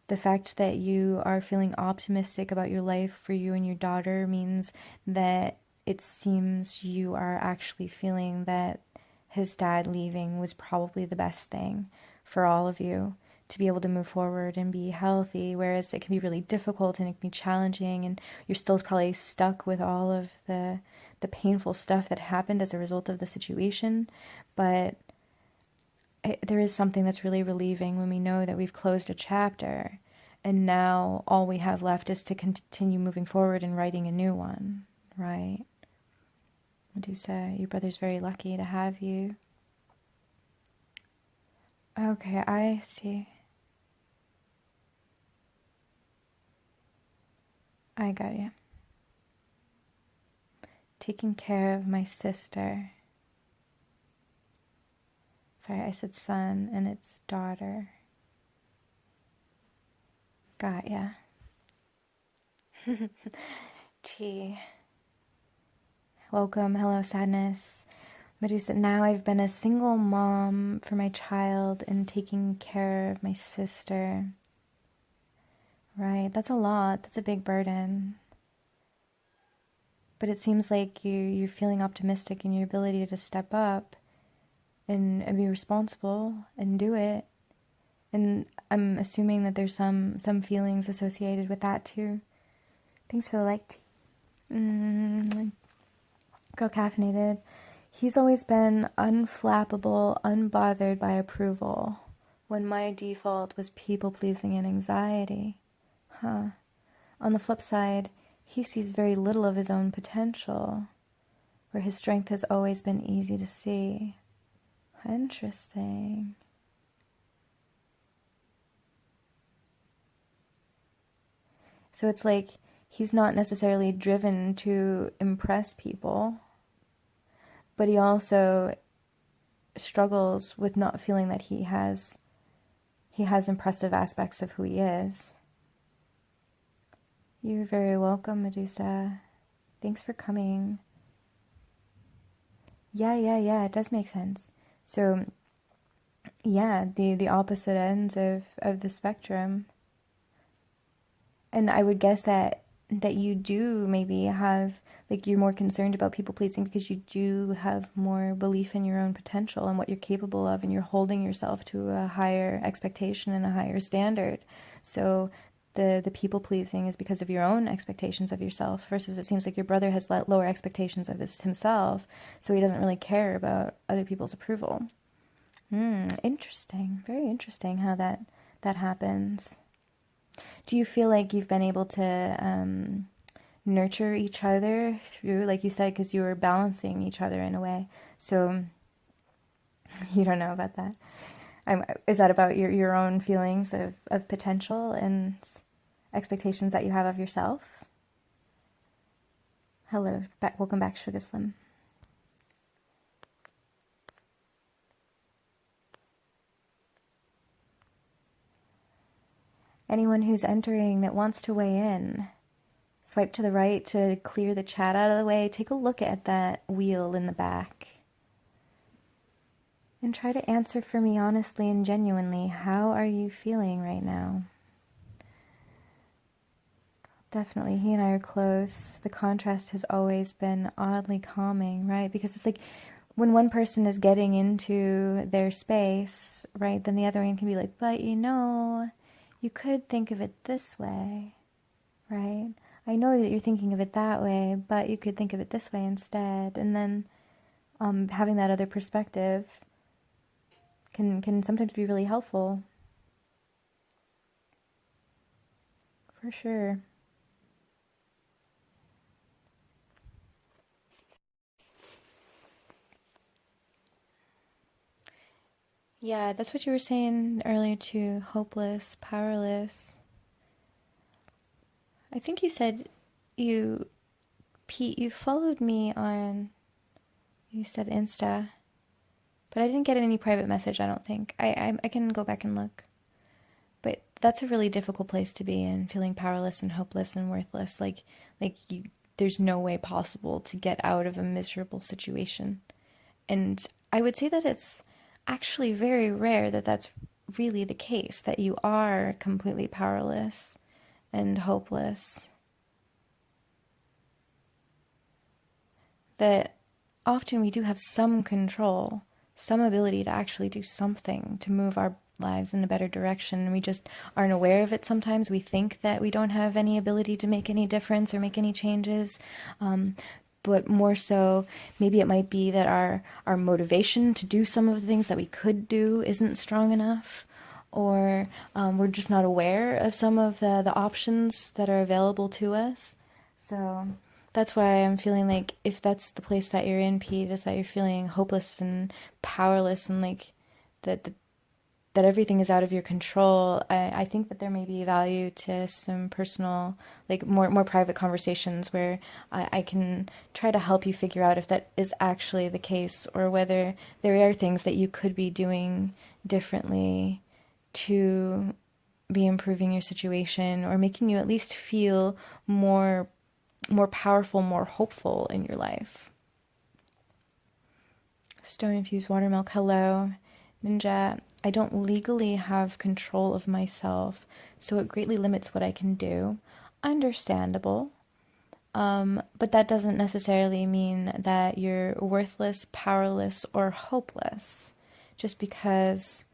the fact that you are feeling optimistic about your life for you and your daughter means that it seems you are actually feeling that his dad leaving was probably the best thing for all of you to be able to move forward and be healthy, whereas it can be really difficult and it can be challenging, and you're still probably stuck with all of the painful stuff that happened as a result of the situation. But there is something that's really relieving when we know that we've closed a chapter and now all we have left is to continue moving forward and writing a new one, right? Medusa, your brother's very lucky to have you. Okay, I see. I got you. Taking care of my sister. Sorry, I said son and it's daughter. Got ya. T. Welcome. Hello, sadness. Medusa, now I've been a single mom for my child and taking care of my sister. Right, that's a lot. That's a big burden. But it seems like you're feeling optimistic in your ability to step up and be responsible and do it. And I'm assuming that there's some feelings associated with that too. Thanks for the like. Girl caffeinated. He's always been unflappable, unbothered by approval, when my default was people pleasing and anxiety. Huh. On the flip side, he sees very little of his own potential, where his strength has always been easy to see. Interesting. So it's like he's not necessarily driven to impress people, but he also struggles with not feeling that he has impressive aspects of who he is. You're very welcome, Medusa. Thanks for coming. Yeah, it does make sense. So, yeah, the opposite ends of the spectrum. And I would guess that you do maybe have, like, you're more concerned about people pleasing because you do have more belief in your own potential and what you're capable of, and you're holding yourself to a higher expectation and a higher standard. So the people pleasing is because of your own expectations of yourself, versus it seems like your brother has lower expectations of himself, so he doesn't really care about other people's approval. Interesting. Very interesting how that happens. Do you feel like you've been able to nurture each other through, like you said, because you were balancing each other in a way? So you don't know about that. Is that about your own feelings of potential and expectations that you have of yourself? Hello, welcome back, Sugar Slim. Anyone who's entering that wants to weigh in, swipe to the right to clear the chat out of the way. Take a look at that wheel in the back. And try to answer for me honestly and genuinely. How are you feeling right now? Definitely, he and I are close. The contrast has always been oddly calming, right? Because it's like when one person is getting into their space, right, then the other one can be like, but you could think of it this way, right? I know that you're thinking of it that way, but you could think of it this way instead. And then having that other perspective can sometimes be really helpful. For sure. Yeah, that's what you were saying earlier too. Hopeless, powerless. I think you said you, Pete, you followed me on, you said Insta, but I didn't get any private message, I don't think. I can go back and look. But that's a really difficult place to be in, feeling powerless and hopeless and worthless. There's no way possible to get out of a miserable situation. And I would say that it's actually very rare that that's really the case, that you are completely powerless and hopeless. That often we do have some control, some ability to actually do something to move our lives in a better direction. We just aren't aware of it sometimes. We think that we don't have any ability to make any difference or make any changes. But more so, maybe it might be that our motivation to do some of the things that we could do isn't strong enough, or we're just not aware of some of the options that are available to us. So that's why I'm feeling like if that's the place that you're in, Pete, is that you're feeling hopeless and powerless and like that everything is out of your control. I think that there may be value to some personal, like more private conversations where I can try to help you figure out if that is actually the case, or whether there are things that you could be doing differently to be improving your situation, or making you at least feel more powerful, more hopeful in your life. Stone infused watermilk, hello. Ninja, I don't legally have control of myself, so it greatly limits what I can do. Understandable. But that doesn't necessarily mean that you're worthless, powerless, or hopeless. Just because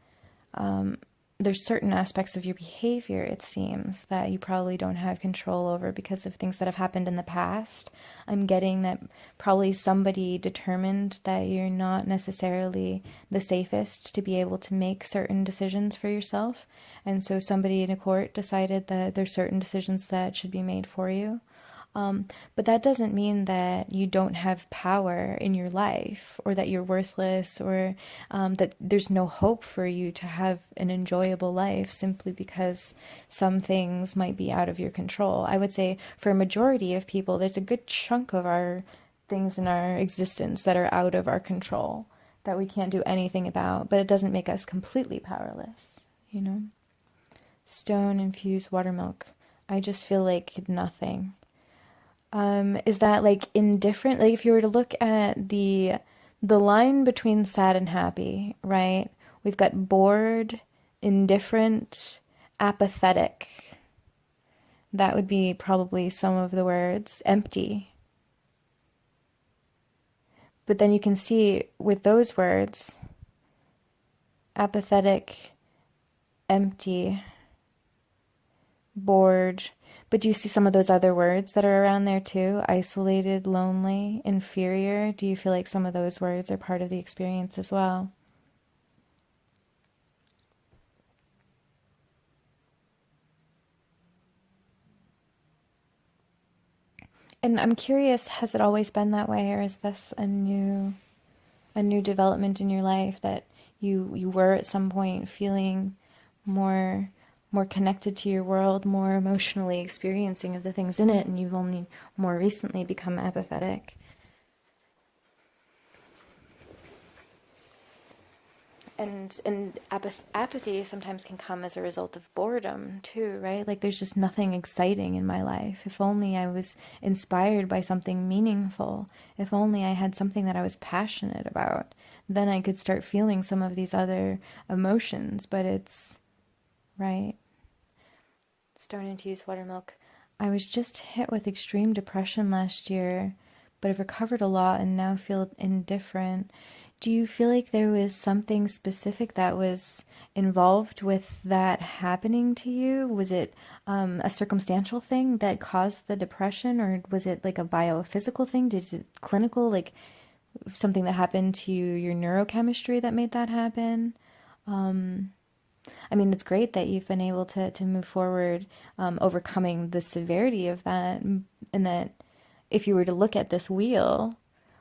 there's certain aspects of your behavior, it seems, that you probably don't have control over because of things that have happened in the past. I'm getting that probably somebody determined that you're not necessarily the safest to be able to make certain decisions for yourself. And so somebody in a court decided that there's certain decisions that should be made for you. But that doesn't mean that you don't have power in your life or that you're worthless or that there's no hope for you to have an enjoyable life simply because some things might be out of your control. I would say for a majority of people, there's a good chunk of our things in our existence that are out of our control that we can't do anything about, but it doesn't make us completely powerless, you know? Stone infused water milk. I just feel like nothing. Is that like indifferent? Like if you were to look at the line between sad and happy, right? We've got bored, indifferent, apathetic. That would be probably some of the words. Empty. But then you can see with those words, apathetic, empty, bored. But do you see some of those other words that are around there too? Isolated, lonely, inferior. Do you feel like some of those words are part of the experience as well? And I'm curious, has it always been that way, or is this a new development in your life that you were at some point feeling more more connected to your world, more emotionally experiencing of the things in it, and you've only more recently become apathetic? And apathy sometimes can come as a result of boredom too, right? Like there's just nothing exciting in my life. If only I was inspired by something meaningful, if only I had something that I was passionate about, then I could start feeling some of these other emotions. But it's right. Stone infused buttermilk. I was just hit with extreme depression last year, but I've recovered a lot and now feel indifferent. Do you feel like there was something specific that was involved with that happening to you? Was it a circumstantial thing that caused the depression, or was it like a biophysical thing? Did it clinical, like something that happened to your neurochemistry that made that happen? I mean, it's great that you've been able to move forward, overcoming the severity of that, and that if you were to look at this wheel,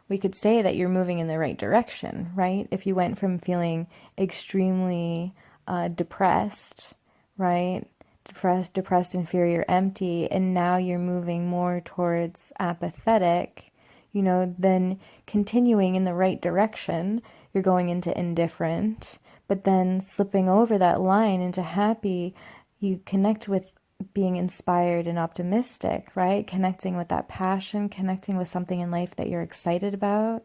we could say that you're moving in the right direction, right? If you went from feeling extremely depressed, right? Depressed, inferior, empty, and now you're moving more towards apathetic, then continuing in the right direction, you're going into indifferent, but then slipping over that line into happy, you connect with being inspired and optimistic, right? Connecting with that passion, connecting with something in life that you're excited about.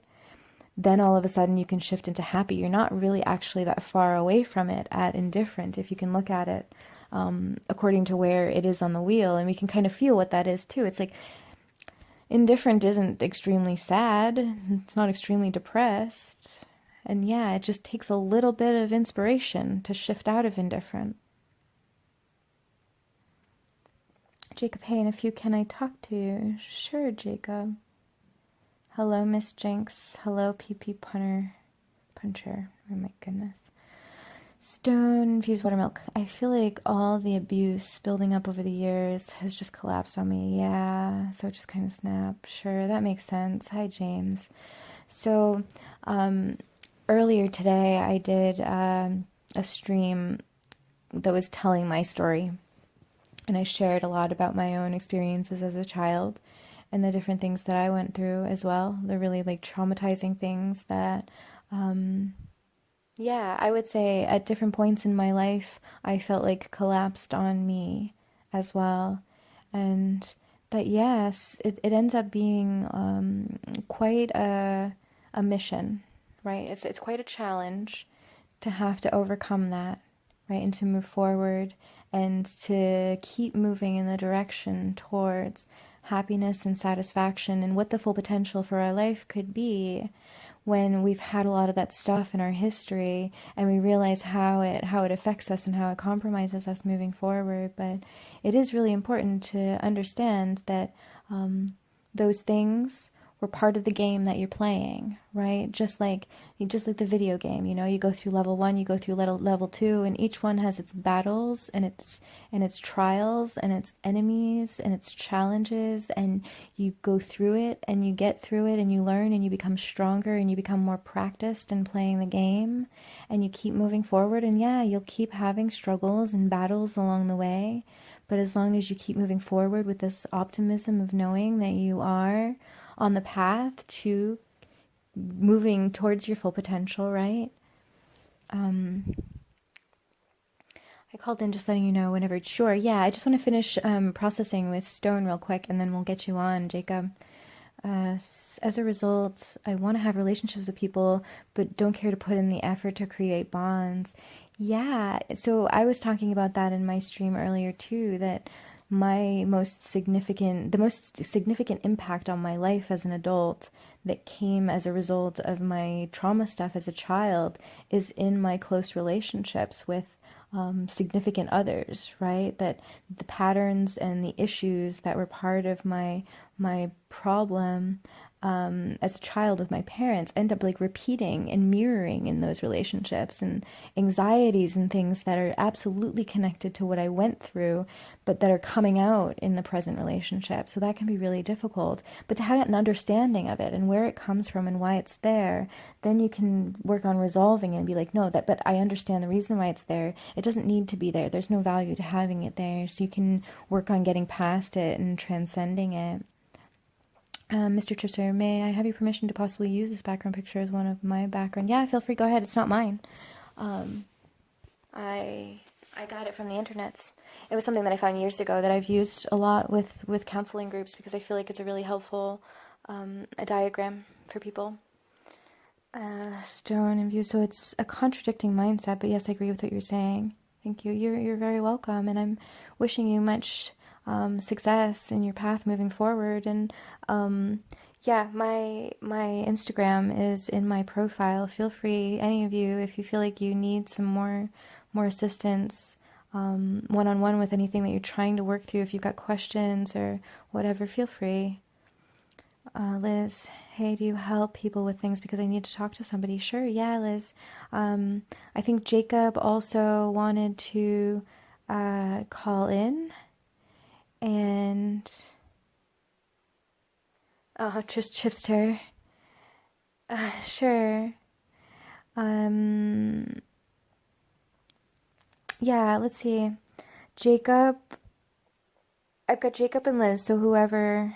Then all of a sudden you can shift into happy. You're not really actually that far away from it at indifferent if you can look at it according to where it is on the wheel. And we can kind of feel what that is too. It's like indifferent isn't extremely sad, it's not extremely depressed. And yeah, it just takes a little bit of inspiration to shift out of indifferent. Jacob, hey, and if you can I talk to you? Sure, Jacob. Hello, Miss Jinx. Hello, PP Puncher. Oh my goodness. Stone infused buttermilk. I feel like all the abuse building up over the years has just collapsed on me. Yeah, so it just kind of snapped. Sure, that makes sense. Hi, James. So, earlier today, I did a stream that was telling my story. And I shared a lot about my own experiences as a child and the different things that I went through as well. The really like traumatizing things that, yeah, I would say at different points in my life, I felt like collapsed on me as well. And that, yes, it ends up being quite a mission, right? It's quite a challenge to have to overcome that, right? And to move forward and to keep moving in the direction towards happiness and satisfaction and what the full potential for our life could be when we've had a lot of that stuff in our history and we realize how it affects us and how it compromises us moving forward. But it is really important to understand that those things were part of the game that you're playing, right? Just like the video game, you go through level 1, you go through level 2, and each one has its battles and its trials and its enemies and its challenges, and you go through it and you get through it and you learn and you become stronger and you become more practiced in playing the game, and you keep moving forward. And yeah, you'll keep having struggles and battles along the way, but as long as you keep moving forward with this optimism of knowing that you are on the path to moving towards your full potential, right? I called in just letting you know whenever it's sure. Yeah, I just want to finish processing with Stone real quick and then we'll get you on, Jacob. As a result, I want to have relationships with people, but don't care to put in the effort to create bonds. Yeah, so I was talking about that in my stream earlier too, that the most significant impact on my life as an adult that came as a result of my trauma stuff as a child is in my close relationships with significant others, right? That the patterns and the issues that were part of my problem as a child with my parents end up like repeating and mirroring in those relationships, and anxieties and things that are absolutely connected to what I went through, but that are coming out in the present relationship. So that can be really difficult. But to have an understanding of it and where it comes from and why it's there, then you can work on resolving it and be like, no, but I understand the reason why it's there. It doesn't need to be there. There's no value to having it there. So you can work on getting past it and transcending it. Mr. Tripser, may I have your permission to possibly use this background picture as one of my background? Yeah, feel free. Go ahead. It's not mine. I I got it from the internets. It was something that I found years ago that I've used a lot with counseling groups because I feel like it's a really helpful a diagram for people. Stone and view. So it's a contradicting mindset, but yes, I agree with what you're saying. Thank you. You're very welcome, and I'm wishing you much success in your path moving forward. And yeah, my Instagram is in my profile. Feel free, any of you, if you feel like you need some more assistance, one-on-one with anything that you're trying to work through. If you've got questions or whatever, feel free. Liz, hey, do you help people with things because I need to talk to somebody? Sure, yeah, Liz. I think Jacob also wanted to call in, and just Chipster. Sure. Um, yeah, let's see. Jacob, I've got Jacob and Liz, so whoever.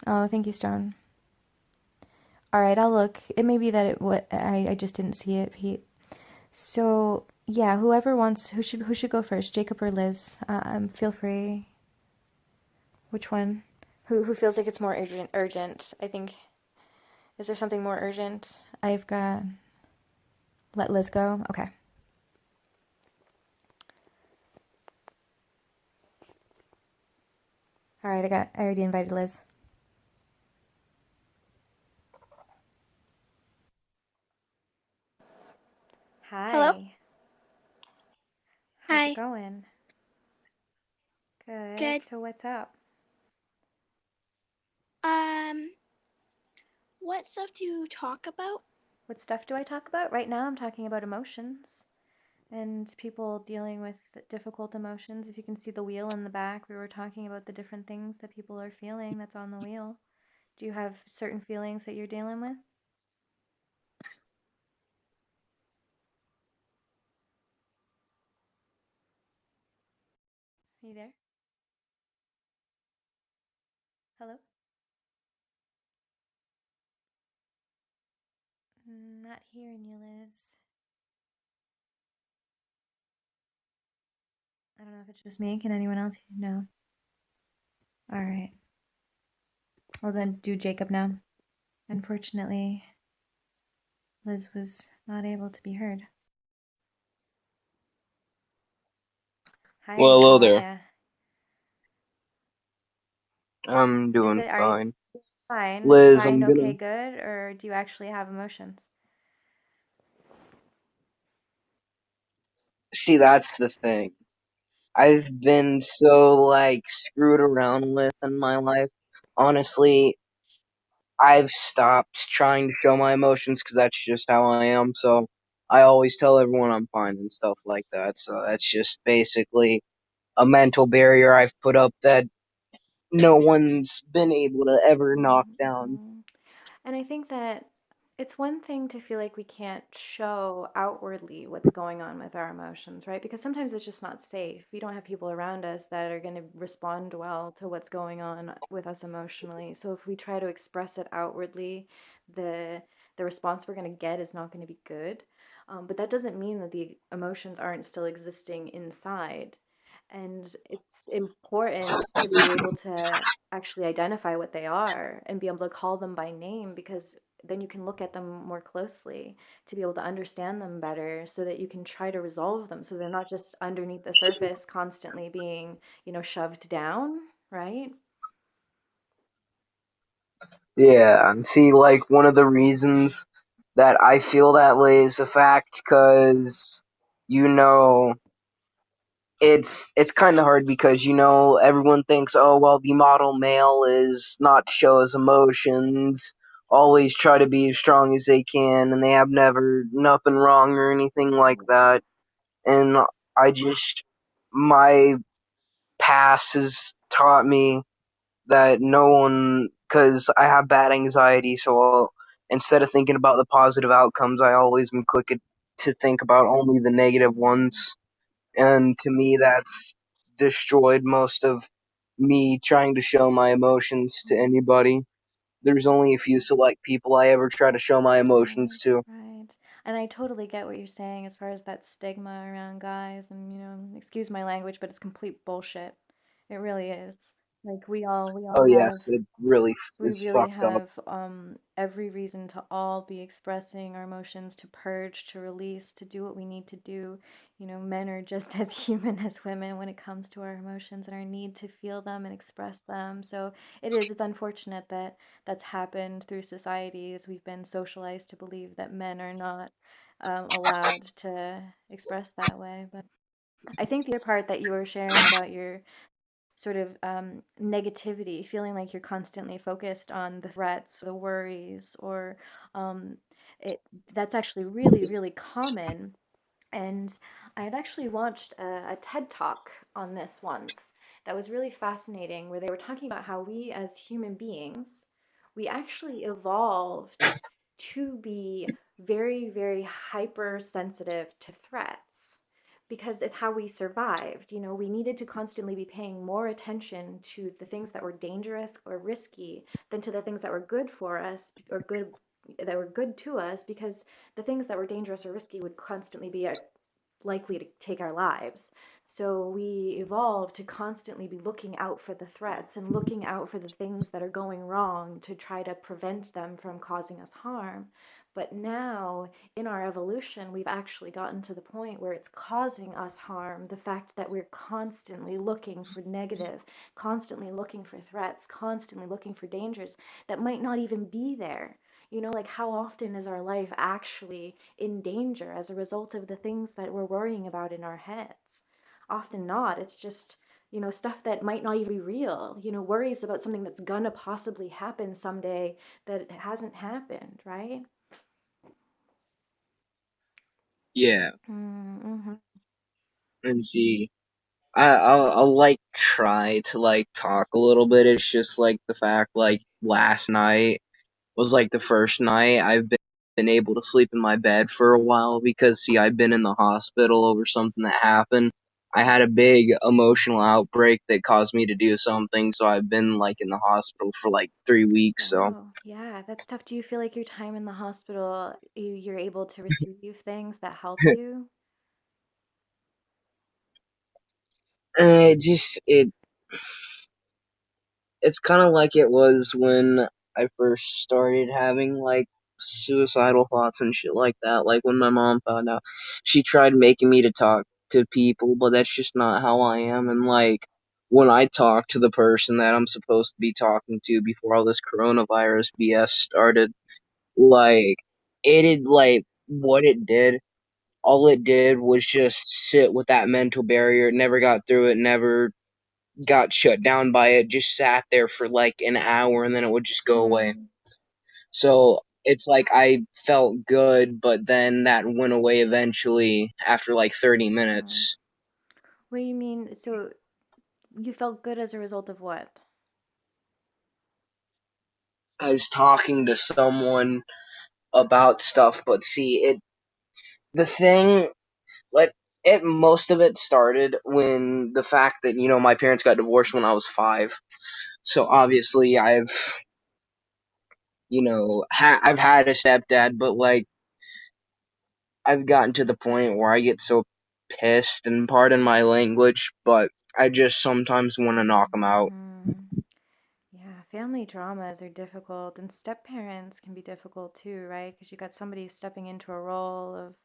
Oh, thank you, Stone. All right, I'll look. It may be that I just didn't see it, Pete. So yeah, whoever wants, who should go first, Jacob or Liz? Feel free. Which one? Who feels like it's more urgent? Urgent. I think. Is there something more urgent? I've got. Let Liz go. Okay. All right. I already invited Liz. Hello? Hi. How's it Hi. going? Good. Good. So what's up? Um, what stuff do you talk about? What stuff do I talk about? Right now I'm talking about emotions and people dealing with difficult emotions. If you can see the wheel in the back, we were talking about the different things that people are feeling that's on the wheel. Do you have certain feelings that you're dealing with? Are you there? Hello? Not hearing you, Liz. I don't know if it's just me. Can anyone else hear? No. All right. Well, then do Jacob now. Unfortunately. Liz was not able to be heard. Well, Hi, hello how are there. ya? I'm Is doing it, are you fine. fine? Liz, Fine, I'm okay, gonna good? Or do you actually have emotions? see that's the thing. I've been so screwed around with in my life. Honestly, I've stopped trying to show my emotions because that's just how I am. So I always tell everyone I'm fine and stuff like that. So that's just basically a mental barrier I've put up that no one's been able to ever knock down. Mhm. And I think that it's one thing to feel like we can't show outwardly what's going on with our emotions, right? Because sometimes it's just not safe. We don't have people around us that are going to respond well to what's going on with us emotionally. So if we try to express it outwardly, the the response we're going to get is not going to be good. But that doesn't mean that the emotions aren't still existing inside. And it's important to be able to actually identify what they are and be able to call them by name, because then you can look at them more closely to be able to understand them better so that you can try to resolve them so they're not just underneath the surface constantly being, shoved down, right? Yeah, and see, one of the reasons that I feel that way is the fact because, you know, it's kind of hard because, everyone thinks, oh, well, the model male is not to show his emotions, always try to be as strong as they can, and they have never, nothing wrong or anything like that. And I just, my past has taught me that no one, because I have bad anxiety, so instead of thinking about the positive outcomes, I always am quick to think about only the negative ones. And to me, that's destroyed most of me trying to show my emotions to anybody. There's only a few select people I ever try to show my emotions Right, to. right. And I totally get what you're saying as far as that stigma around guys and, excuse my language, but it's complete bullshit. It really is. Like we all Oh, have yes, it really we is really fucked up. have every reason to all be expressing our emotions, to purge, to release, to do what we need to do. Men are just as human as women when it comes to our emotions and our need to feel them and express them. So it's unfortunate that that's happened through society, as we've been socialized to believe that men are not allowed to express that way. But I think the other part that you were sharing about your sort of negativity, feeling like you're constantly focused on the threats, the worries, or um, it that's actually really, really common. And I had actually watched a TED talk on this once that was really fascinating, where they were talking about how we as human beings, we actually evolved to be very, very hypersensitive to threats because it's how we survived. We needed to constantly be paying more attention to the things that were dangerous or risky than to the things that were good for us or good that were good to us, because the things that were dangerous or risky would constantly be likely to take our lives. So we evolved to constantly be looking out for the threats and looking out for the things that are going wrong to try to prevent them from causing us harm. But now, in our evolution, we've actually gotten to the point where it's causing us harm. The fact that we're constantly looking for negative, constantly looking for threats, constantly looking for dangers that might not even be there. Like how often is our life actually in danger as a result of the things that we're worrying about in our heads? Often not. It's just, stuff that might not even be real, worries about something that's gonna possibly happen someday that hasn't happened, right? Yeah, Mm-hmm. and see, I'll try to talk a little bit. It's just the fact last night was the first night I've been able to sleep in my bed for a while because see I've been in the hospital over something that happened. I had a big emotional outbreak that caused me to do something, so I've been in the hospital for 3 weeks. So Wow. Yeah, that's tough. Do you feel like your time in the hospital, you're able to receive things that help you? it just it's kind of like it was when I first started having suicidal thoughts and shit like that. Like when my mom found out, she tried making me to talk to people, but that's just not how I am. And like when I talk to the person that I'm supposed to be talking to before all this coronavirus BS started, like like what it did. All it did was just sit with that mental barrier. It never got through it. Never got shut down by it. Just sat there for like an hour, and then it would just go away. Hmm. So it's like I felt good, but then that went away eventually after like 30 Oh. minutes. What do you mean? So you felt good as a result of what? I was talking to someone about stuff, but see, the thing, like, most of it started when the fact that, my parents got divorced when I was 5. So obviously I've had a stepdad, but like, I've gotten to the point where I get so pissed, and pardon my language, but I just sometimes want to knock them out. Hmm. Yeah, family dramas are difficult, and step parents can be difficult too, right? Because you got somebody stepping into a role of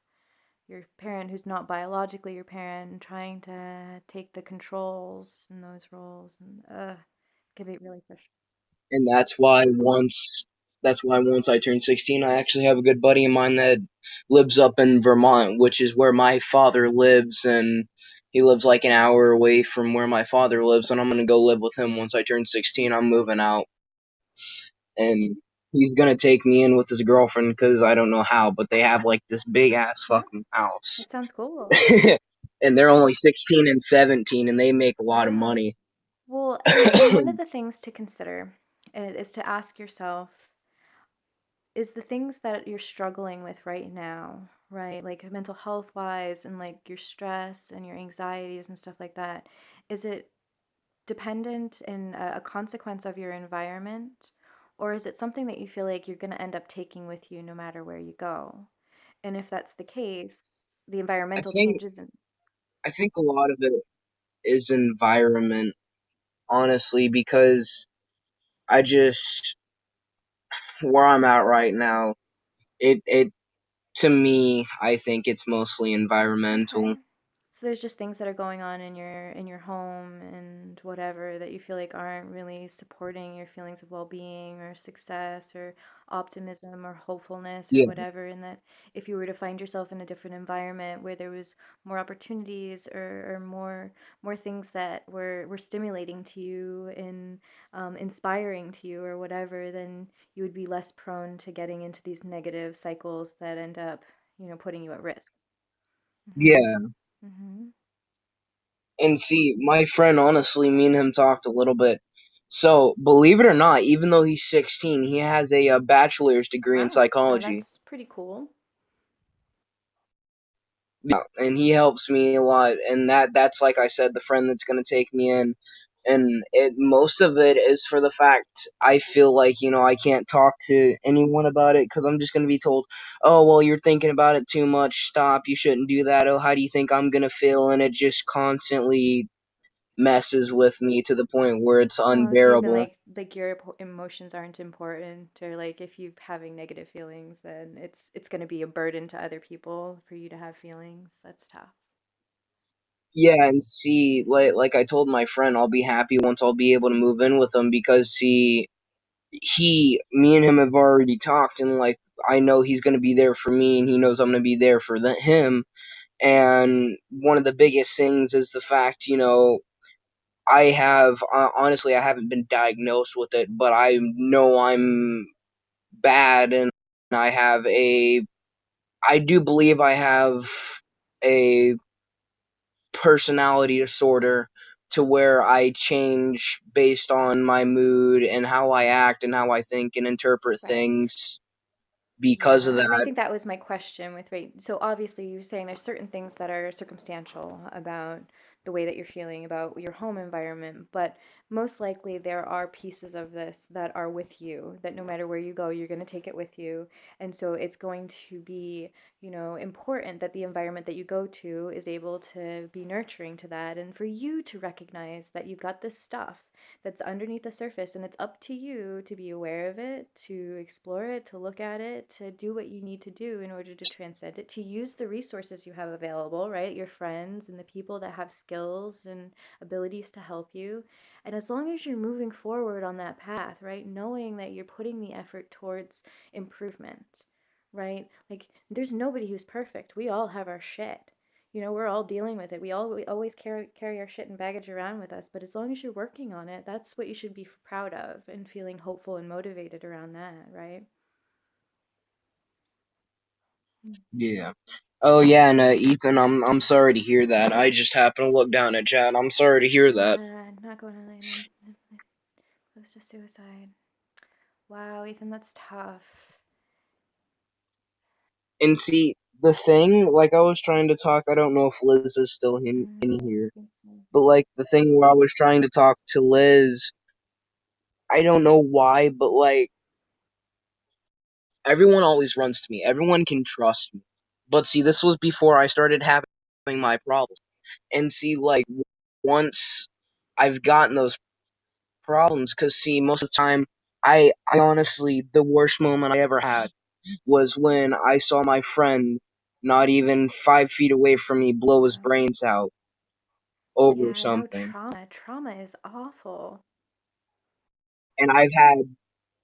your parent who's not biologically your parent and trying to take the controls in those roles, and it can be really frustrating. And that's why once I turned 16, I actually have a good buddy of mine that lives up in Vermont, which is where my father lives, and he lives like an hour away from where my father lives, and I'm gonna go live with him once I turn 16. I'm moving out, and he's gonna take me in with his girlfriend because I don't know how, but they have like this big ass Yeah, fucking house. that sounds cool. And they're only 16 and 17, and they make a lot of Yeah. money. Well, and one of the things to consider is to ask yourself, is the things that you're struggling with right now, right? Like mental health wise and like your stress and your anxieties and stuff like that, is it dependent and a consequence of your environment? Or is it something that you feel like you're going to end up taking with you no matter where you go? And if that's the case, the I environmental think changes and I think a lot of it is environment, honestly, because I just where I'm at right now, it to me, I think it's mostly okay. environmental. So there's just things that are going on in your home and whatever that you feel like aren't really supporting your feelings of well-being or success or optimism or hopefulness or Yeah, whatever. And that if you were to find yourself in a different environment where there was more opportunities or more things that were stimulating to you and inspiring to you or whatever, then you would be less prone to getting into these negative cycles that end up, putting you at risk. Hmm. yeah. Hmm. And see, my friend, honestly, me and him talked a little bit. So, believe it or not, even though he's 16, he has a bachelor's degree in Wow. Oh, psychology. that's pretty cool. Yeah, and he helps me a lot, and that's like I said, the friend that's gonna take me in, and most of it is for the fact I feel like I can't talk to anyone about it because I'm just gonna be told, oh well, you're thinking about it too much. Stop, you shouldn't do that. Oh, how do you think I'm gonna feel? And it just constantly messes with me to the point where it's Oh, so you feel unbearable. like your emotions aren't important, or like if you're having negative feelings, then it's going to be a burden to other people for you to have feelings. That's tough. Yeah, and see, like I told my friend, I'll be happy once I'll be able to move in with him because see, me and him have already talked, and like I know he's gonna be there for me, and he knows I'm gonna be there for him. And one of the biggest things is the fact, I have honestly, I haven't been diagnosed with it, but I know I'm bad, and I have I do believe I have a personality disorder to where I change based on my mood and how I act and how I think and interpret Right. things because of Yeah, and I that. think that was my question with right. So obviously you're saying there's certain things that are circumstantial about the way that you're feeling about your home environment, but most likely there are pieces of this that are with you, that no matter where you go, you're going to take it with you. And so it's going to be, important that the environment that you go to is able to be nurturing to that and for you to recognize that you've got this stuff that's underneath the surface, and it's up to you to be aware of it, to explore it, to look at it, to do what you need to do in order to transcend it, to use the resources you have available, right? Your friends and the people that have skills and abilities to help you. And as long as you're moving forward on that path, right, knowing that you're putting the effort towards improvement, right? Like, there's nobody who's perfect. We all have our shit. We're all dealing with it. We always carry our shit and baggage around with us. But as long as you're working on it, that's what you should be proud of and feeling hopeful and motivated around that, right? Yeah. Oh yeah, and Ethan, I'm sorry to hear that. I just happened to look down at chat. I'm sorry to hear that. Not going to land close to suicide. Wow, Ethan, that's tough. And see, the thing, like I was trying to talk, I don't know if Liz is still in here, I think so. but like the thing where I was trying to talk to Liz, I don't know why, but like everyone always runs to me. Everyone can trust me. But see, this was before I started having my problems. And see, like once I've gotten those problems, because see, most of the time, I honestly, the worst moment I ever had was when I saw my friend not even 5 feet away from me blow his Wow. brains out over Yeah, no, something. trauma is awful.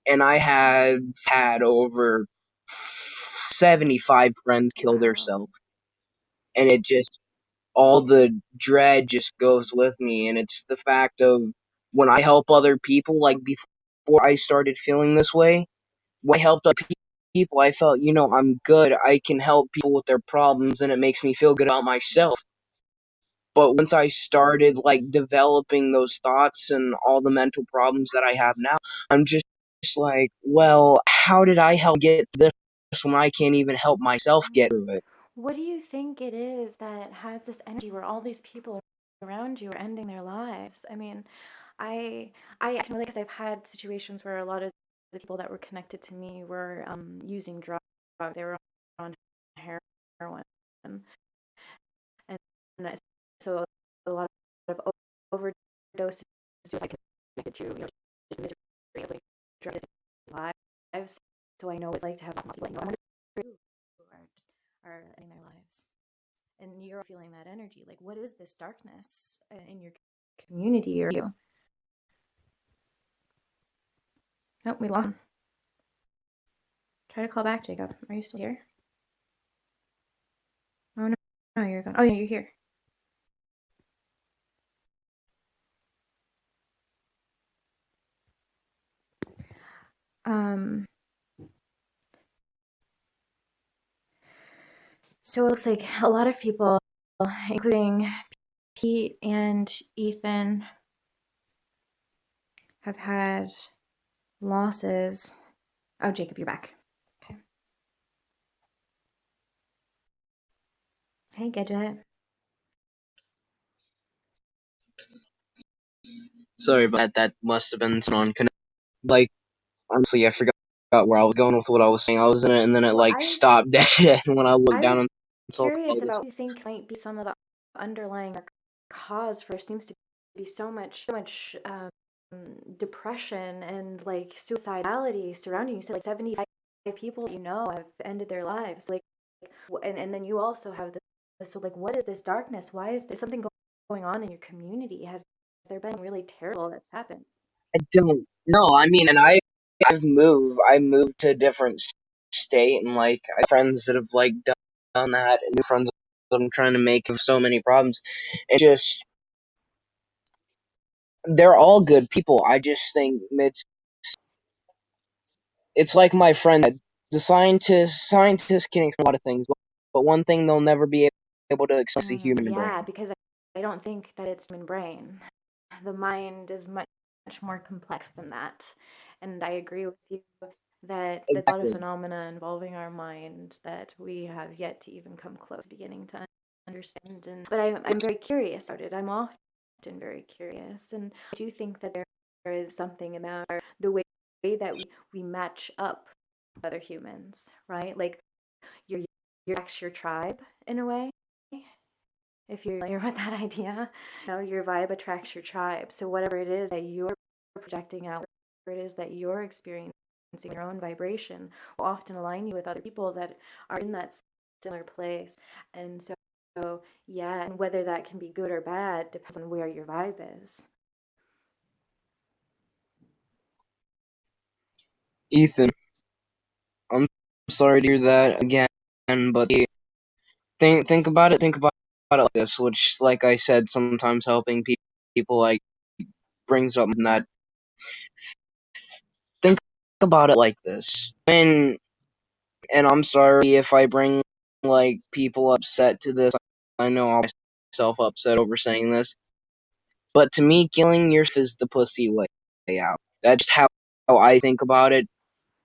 And I have had over 75 friends kill Wow. themselves. And it just, all the dread just goes with me. And it's the fact of when I help other people, like before I started feeling this way, when I helped other people, I felt, I'm good. I can help people with their problems and it makes me feel good about myself. But once I started like developing those thoughts and all the mental problems that I have now, I'm just like, well, how did I help get this when I can't even help myself get through it? What do you think it is that has this energy where all these people around you are ending their lives? I mean, I I can relate because I've had situations where a lot of the people that were connected to me were using drugs. They were on heroin, and so a lot of overdoses suicide connected to just the misery of like drug lives. So I know what it's like to have lots of people. I wonder who are ending their lives. And you're feeling that energy. Like, what is this darkness in your community or you? Nope, we lost him. Try to call back, Jacob. Are you still here? Oh no, no, you're gone. Oh yeah, you're here. Um, so it looks like a lot of people, including Pete and Ethan, have had losses. Oh, Jacob, you're back. Okay. Hey, Gadget. Sorry about that. That must have been on connect. Like, honestly, I forgot where I was going with what I was saying. I was in it, and then it Well, like stopped dead when I looked I down was and saw all curious this. about what you think might be some of the underlying cause for seems to be so much depression and like suicidality surrounding you. You said like 75 people you know have ended their lives. Like, and then you also have this. So like, what is this darkness? Why is there something going on in your community? Has there been really terrible that's happened? I don't know. I mean, and I moved to a different state, and like I have friends that have like done that, and new friends that I'm trying to make have so many problems. It just they're all good people. I just think it's like my friend that the scientists can explain a lot of things, but one thing they'll never be able to explain is the human Yeah, brain. because I don't think that it's human brain. The mind is much more complex than that. And I agree with you that there's a lot of Exactly. phenomena involving our mind that we have yet to even come close to beginning to understand. But I'm very curious about it. I'm often very curious. And I do think that there is something about the way that we match up with other humans, right? Like you're your tribe in a way. If you're familiar with that idea, your vibe attracts your tribe. So whatever it is that you're projecting out, whatever it is that you're experiencing, your own vibration will often align you with other people that are in that similar place. And so yeah, and whether that can be good or bad depends on where your vibe is. Ethan, I'm sorry to hear that again, but think about it. Think about it like this, which, like I said, sometimes helping people like brings up that. Think about it like this. And I'm sorry if I bring like people upset to this. I know I'll make myself upset over saying this, but to me, killing yourself is the pussy way out. That's just how I think about it.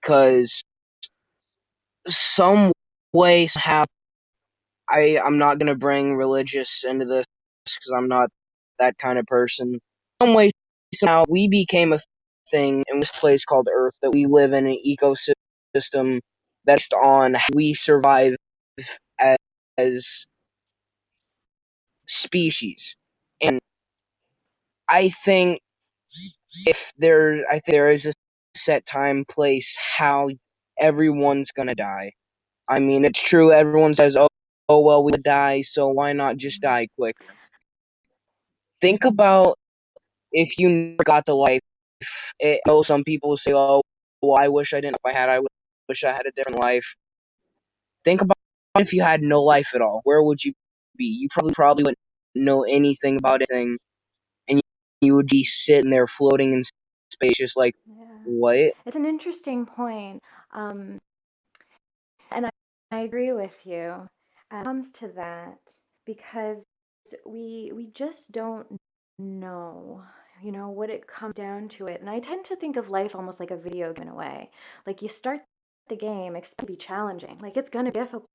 Cause some way, somehow, I'm not gonna bring religious into this because I'm not that kind of person. Some way, somehow, we became a thing in this place called Earth that we live in an ecosystem that's on how we survive as species. And I think I think there is a set time, place, how everyone's gonna die. I mean, it's true. Everyone says, oh well, we die, so why not just die quicker? Think about if you never got the life. I know some people say, oh, well, I wish I didn't. If I had, I wish I had a different life. Think about if you had no life at all. Where would you be? You probably wouldn't know anything about anything, and you would be sitting there floating in space, just like, Yeah, what? it's an interesting point. Um, And I agree with you. It comes to that because we just don't know, what it comes down to it. And I tend to think of life almost like a video game in a way. Like you start the game, expect it to be challenging. Like it's gonna be difficult.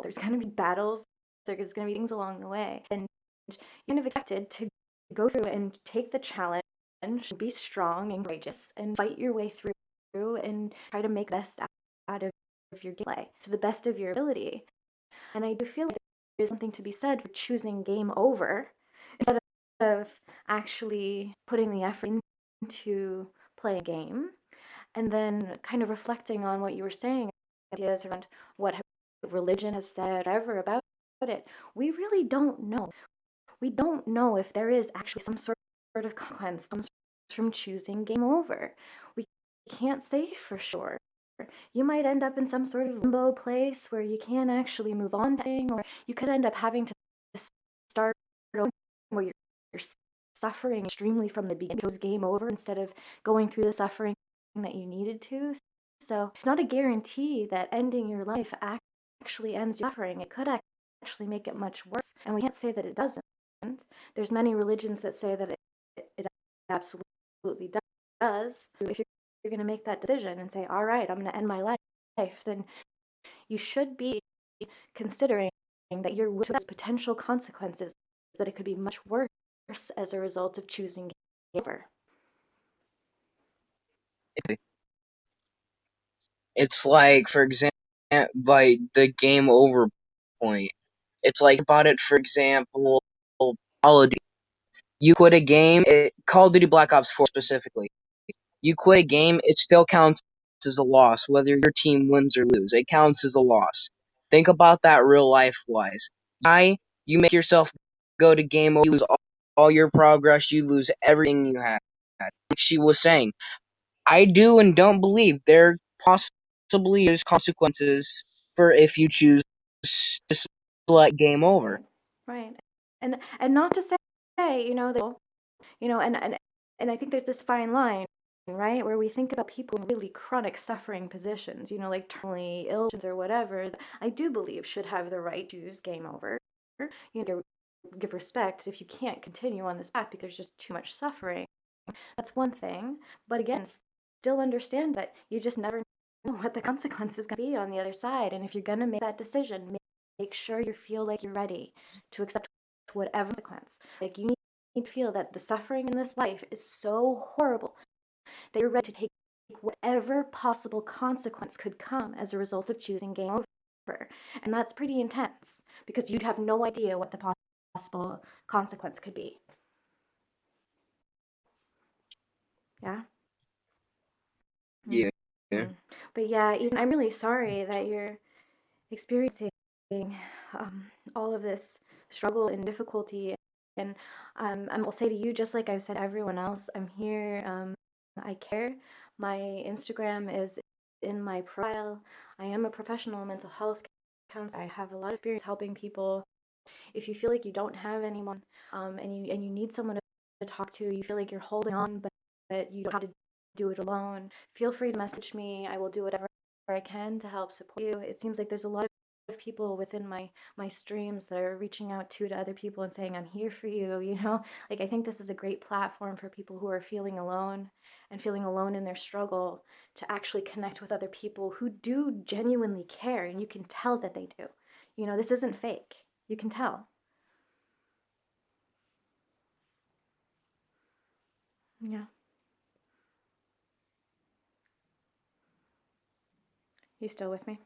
There's gonna be battles. There's gonna be things along the way, and you're kind of expected to go through and take the challenge, be strong and courageous, and fight your way through and try to make the best out of your gameplay to the best of your ability. And I do feel like there's something to be said for choosing game over instead of actually putting the effort into playing a game and then kind of reflecting on what you were saying, ideas around what religion has said, ever about it. We really don't know. We don't know if there is actually some sort of consequence that comes from choosing game over. We can't say for sure. You might end up in some sort of limbo place where you can't actually move on to anything, or you could end up having to start over where you're suffering extremely from the beginning. It was game over instead of going through the suffering that you needed to. So it's not a guarantee that ending your life actually ends your suffering. It could actually make it much worse, and we can't say that it doesn't. There's many religions that say that it absolutely does. If you're going to make that decision and say, all right, I'm going to end my life, then you should be considering that you're with those potential consequences, that it could be much worse as a result of choosing game over. It's like, for example, like the game over point. It's like about it, for example, Call of Duty. You quit a game, Call of Duty Black Ops 4 specifically. You quit a game, it still counts as a loss, whether your team wins or lose. It counts as a loss. Think about that real life wise. You make yourself go to game over, you lose all your progress, you lose everything you had. Like she was saying, I do and don't believe there possibly is consequences for if you choose to select game over. Right, right. And not to say, that, and I think there's this fine line, right, where we think about people in really chronic suffering positions, like terminally ill or whatever. I do believe should have the right to choose game over. Give respect if you can't continue on this path because there's just too much suffering. That's one thing. But again, still understand that you just never know what the consequence is going to be on the other side. And if you're going to make that decision, make sure you feel like you're ready to accept whatever consequence. Like you need to feel that the suffering in this life is so horrible that you're ready to take whatever possible consequence could come as a result of choosing game over. And that's pretty intense because you'd have no idea what the possible consequence could be. Yeah. Yeah. But yeah, Ethan, I'm really sorry that you're experiencing all of this struggle and difficulty. And I will say to you, just like I've said to everyone else, I'm here. I care. My Instagram is in my profile. I am a professional mental health counselor. I have a lot of experience helping people. If you feel like you don't have anyone, and you need someone to talk to, you feel like you're holding on, but you don't have to do it alone, feel free to message me. I will do whatever I can to help support you. It seems like there's a lot of people within my streams that are reaching out to other people and saying I'm here for you. Like I think this is a great platform for people who are feeling alone and feeling alone in their struggle to actually connect with other people who do genuinely care, and you can tell that they do. This isn't fake. You can tell. Yeah. You still with me?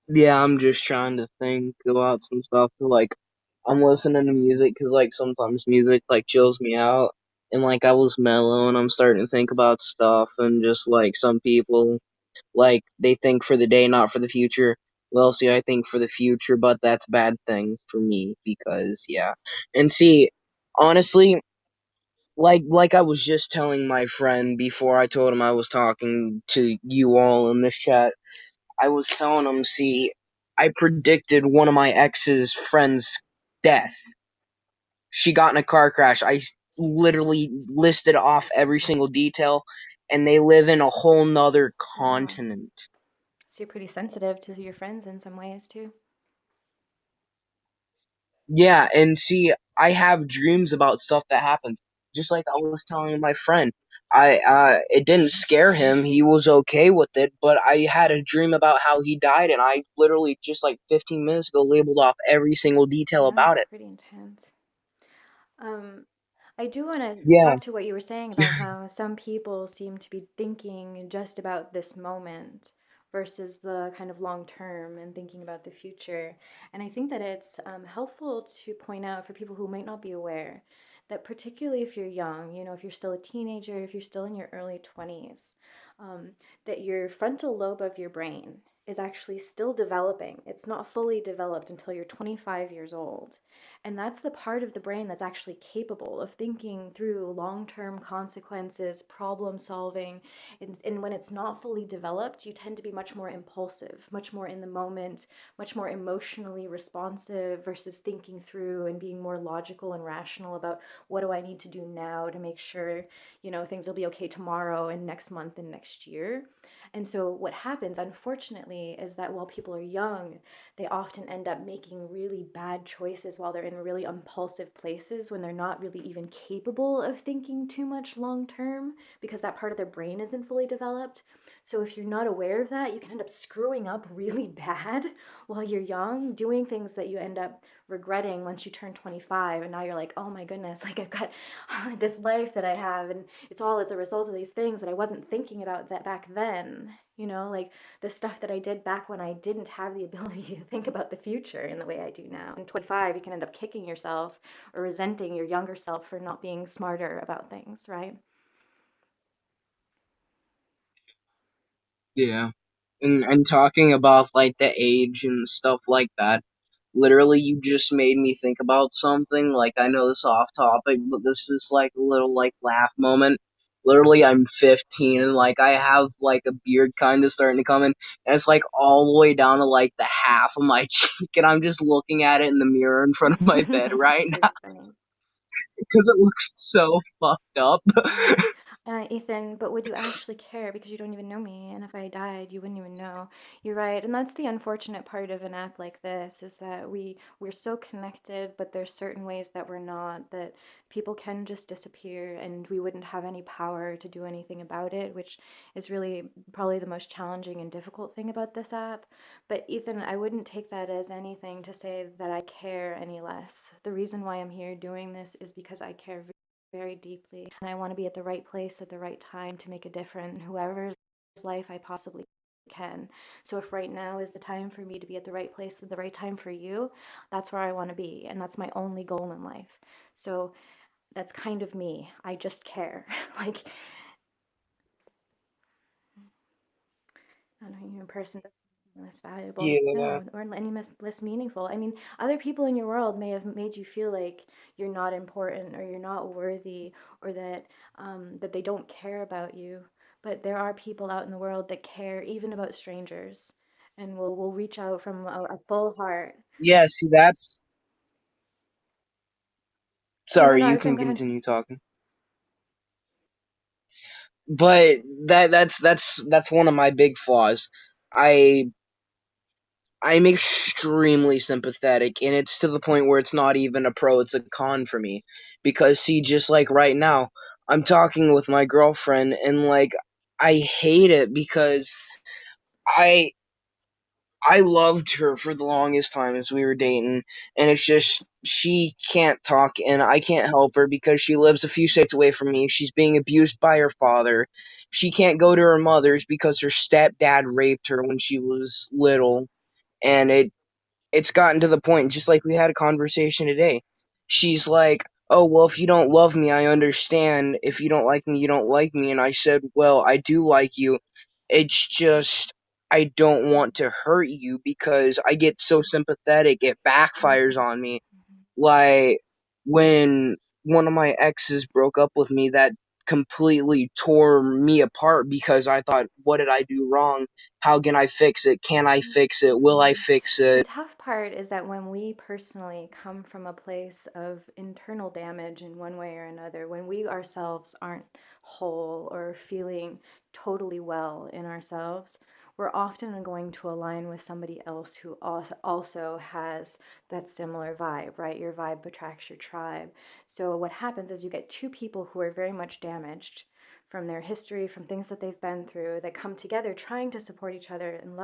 Yeah, I'm just trying to think about some stuff. Like, I'm listening to music because, like, sometimes music, like, chills me out. And, like, I was mellow and I'm starting to think about stuff. And just, like, some people, like, they think for the day, not for the future. Well, see, I think for the future, but that's a bad thing for me because, yeah. And see, honestly, like I was just telling my friend before I told him I was talking to you all in this chat. I was telling him, see, I predicted one of my ex's friends' death. She got in a car crash. Literally listed off every single detail, and they live in a whole nother Wow. continent. So you're pretty sensitive to your friends in some ways too. Yeah, and see, I have dreams about stuff that happens. Just like I was telling my friend. It didn't scare him. He was okay with it, but I had a dream about how he died, and I literally just like 15 minutes ago labeled off every single detail Yeah, about it. pretty intense. Um, I do want to Yeah, talk to what you were saying about how some people seem to be thinking just about this moment versus the kind of long term and thinking about the future. And I think that it's helpful to point out for people who might not be aware that, particularly if you're young, if you're still a teenager, if you're still in your early 20s, um, that your frontal lobe of your brain is actually still developing. It's not fully developed until you're 25 years old. And that's the part of the brain that's actually capable of thinking through long term consequences, problem solving. And when it's not fully developed, you tend to be much more impulsive, much more in the moment, much more emotionally responsive versus thinking through and being more logical and rational about what do I need to do now to make sure, things will be okay tomorrow and next month and next year. And so what happens, unfortunately, is that while people are young, they often end up making really bad choices while they're in really impulsive places when they're not really even capable of thinking too much long term because that part of their brain isn't fully developed. So if you're not aware of that, you can end up screwing up really bad while you're young, doing things that you end up regretting once you turn 25. And now you're like, oh my goodness, like I've got this life that I have, and it's all as a result of these things that I wasn't thinking about that back then. Like the stuff that I did back when I didn't have the ability to think about the future in the way I do now. In 25, you can end up kicking yourself or resenting your younger self for not being smarter about things, right? yeah. And talking about like the age and stuff like that, literally you just made me think about something. Like I know this is off topic, but this is like a little like laugh moment. Literally I'm 15 and like I have like a beard kind of starting to come in, and it's like all the way down to like the half of my cheek, and I'm just looking at it in the mirror in front of my bed right That's now pretty funny. because it looks so fucked up. Yeah. Ethan, but would you actually care? Because you don't even know me, and if I died, you wouldn't even know. You're right, and that's the unfortunate part of an app like this is that we're so connected, but there's certain ways that we're not, that people can just disappear, and we wouldn't have any power to do anything about it, which is really probably the most challenging and difficult thing about this app. But Ethan, I wouldn't take that as anything to say that I care any less. The reason why I'm here doing this is because I care very deeply, and I want to be at the right place at the right time to make a difference in whoever's life I possibly can. So if right now is the time for me to be at the right place at the right time for you, that's where I want to be. And that's my only goal in life. So that's kind of me. I just care. Like, I don't know, human person less valuable. Yeah. No, or any less meaningful. I mean, other people in your world may have made you feel like you're not important or you're not worthy or that they don't care about you. But there are people out in the world that care even about strangers and will reach out from a full heart. Yeah, see, that's. Oh, no, Sorry, no, I you was saying can go ahead. continue talking. But that's one of my big flaws. I I'm extremely sympathetic, and it's to the point where it's not even a pro, it's a con for me. Because, see, just like right now, I'm talking with my girlfriend, and like, I hate it because I I loved her for the longest time as we were dating, and it's just she can't talk, and I can't help her because she lives a few states away from me. She's being abused by her father. She can't go to her mother's because her stepdad raped her when she was little, and it's gotten to the point, just like we had a conversation today. She's like, "Oh, well, if you don't love me, I understand. If you don't like me, you don't like me." And I said, "Well, I do like you. It's just I don't want to hurt you because I get so sympathetic, it backfires Mhm, on me. mhm, Like when one of my exes broke up with me, that completely tore me apart because I thought, what did I do wrong? How can I fix it? Can I fix it? Will I mhm. fix The it? tough part is that when we personally come from a place of internal damage in one way or another, when we ourselves aren't whole or feeling totally well in ourselves, we're often going to align with somebody else who also has that similar vibe, right? Your vibe attracts your tribe. So what happens is you get two people who are very much damaged from their history, from things that they've been through, that come together trying to support each other and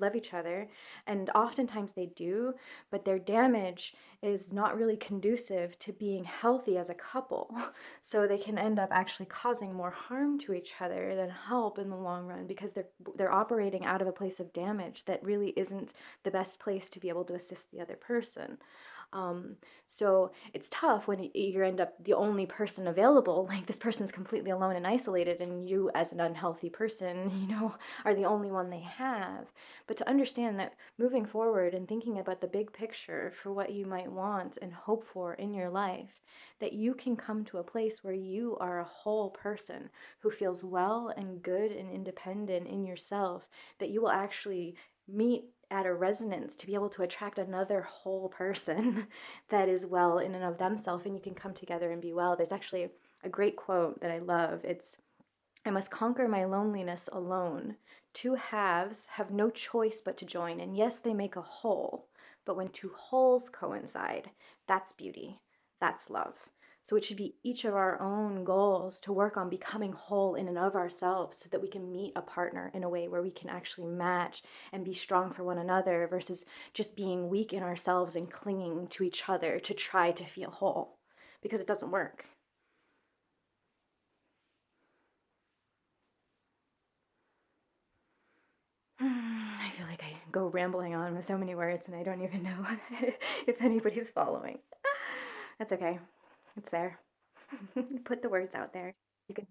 love each other, and oftentimes they do, but their damage is not really conducive to being healthy as a couple. So they can end up actually causing more harm to each other than help in the long run because they're operating out of a place of damage that really isn't the best place to be able to assist the other person. Um, so it's tough when you end up the only person available, like this person's completely alone and isolated, and you, as an unhealthy person, are the only one they have. But to understand that moving forward and thinking about the big picture for what you might want and hope for in your life, that you can come to a place where you are a whole person who feels well and good and independent in yourself, that you will actually meet at a resonance to be able to attract another whole person that is well in and of themselves, and you can come together and be well. There's actually a great quote that I love. It's, "I must conquer my loneliness alone. Two halves have no choice but to join, and yes, they make a whole. But when two wholes coincide, that's beauty, that's love." So it should be each of our own goals to work on becoming whole in and of ourselves so that we can meet a partner in a way where we can actually match and be strong for one another versus just being weak in ourselves and clinging to each other to try to feel whole because it doesn't work. I feel like I go rambling on with so many words and I don't even know if anybody's following. That's okay. It's there. Put the words out there. You can.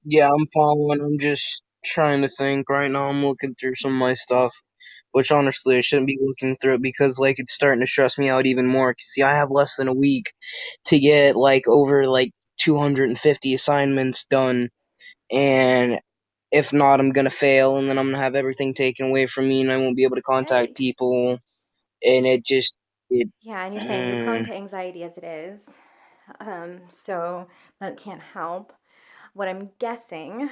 Yeah, I'm following. I'm just trying to think right now. I'm looking through some of my stuff, which honestly I shouldn't be looking through it because like it's starting to stress me out even more. 'Cause, see, I have less than a week to get like over like 250 assignments done, and if not, I'm gonna fail, and then I'm gonna have everything taken away from me, and I won't be able to contact Yikes. people, and it. Yeah, and you're saying you're prone to anxiety as it is. So that can't help. What I'm guessing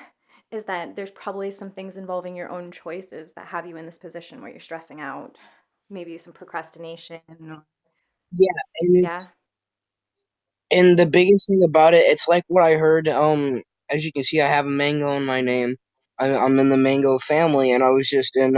is that there's probably some things involving your own choices that have you in this position where you're stressing out. Maybe some procrastination. Yeah, and Yeah. the biggest thing about it, it's like what I heard. As you can see, I have a mango in my name. I'm in the mango family, and I was just in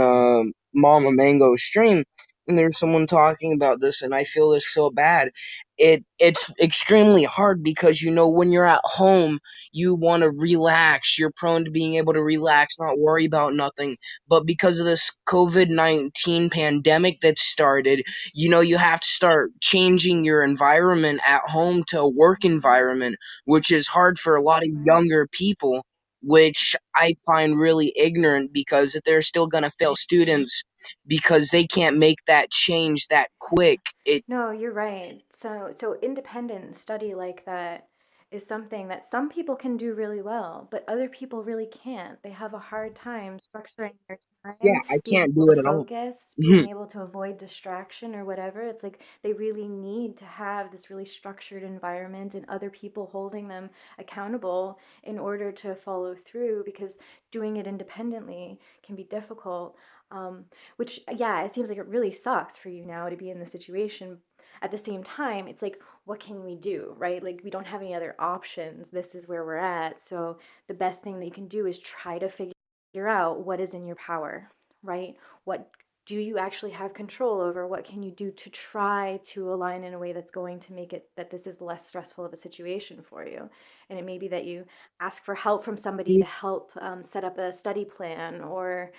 Mama Mango's stream, and there's someone talking about this, and I feel this so bad. It's extremely hard because when you're at home, you want to relax. You're prone to being able to relax, not worry about nothing. But because of this COVID-19 pandemic that started, you have to start changing your environment at home to a work environment, which is hard for a lot of Right. younger people, which I find really ignorant because they're still going to fail students because they can't make that change that quick. It No, you're right. So independent study like that is something that some people can do really well, but other people really can't. They have a hard time structuring their Yeah, time, I being can't able do to it at all. focus, being able to avoid distraction or whatever. It's like they really need to have this really structured environment and other people holding them accountable in order to follow through because doing it independently can be difficult. Um, which, yeah, it seems like it really sucks for you now to be in this situation. At the same time, it's like, what can we do, right? Like, we don't have any other options. This is where we're at. So, the best thing that you can do is try to figure out what is in your power, right? What do you actually have control over? What can you do to try to align in a way that's going to make it that this is less stressful of a situation for you? And it may be that you ask for help from somebody to help set up a study plan or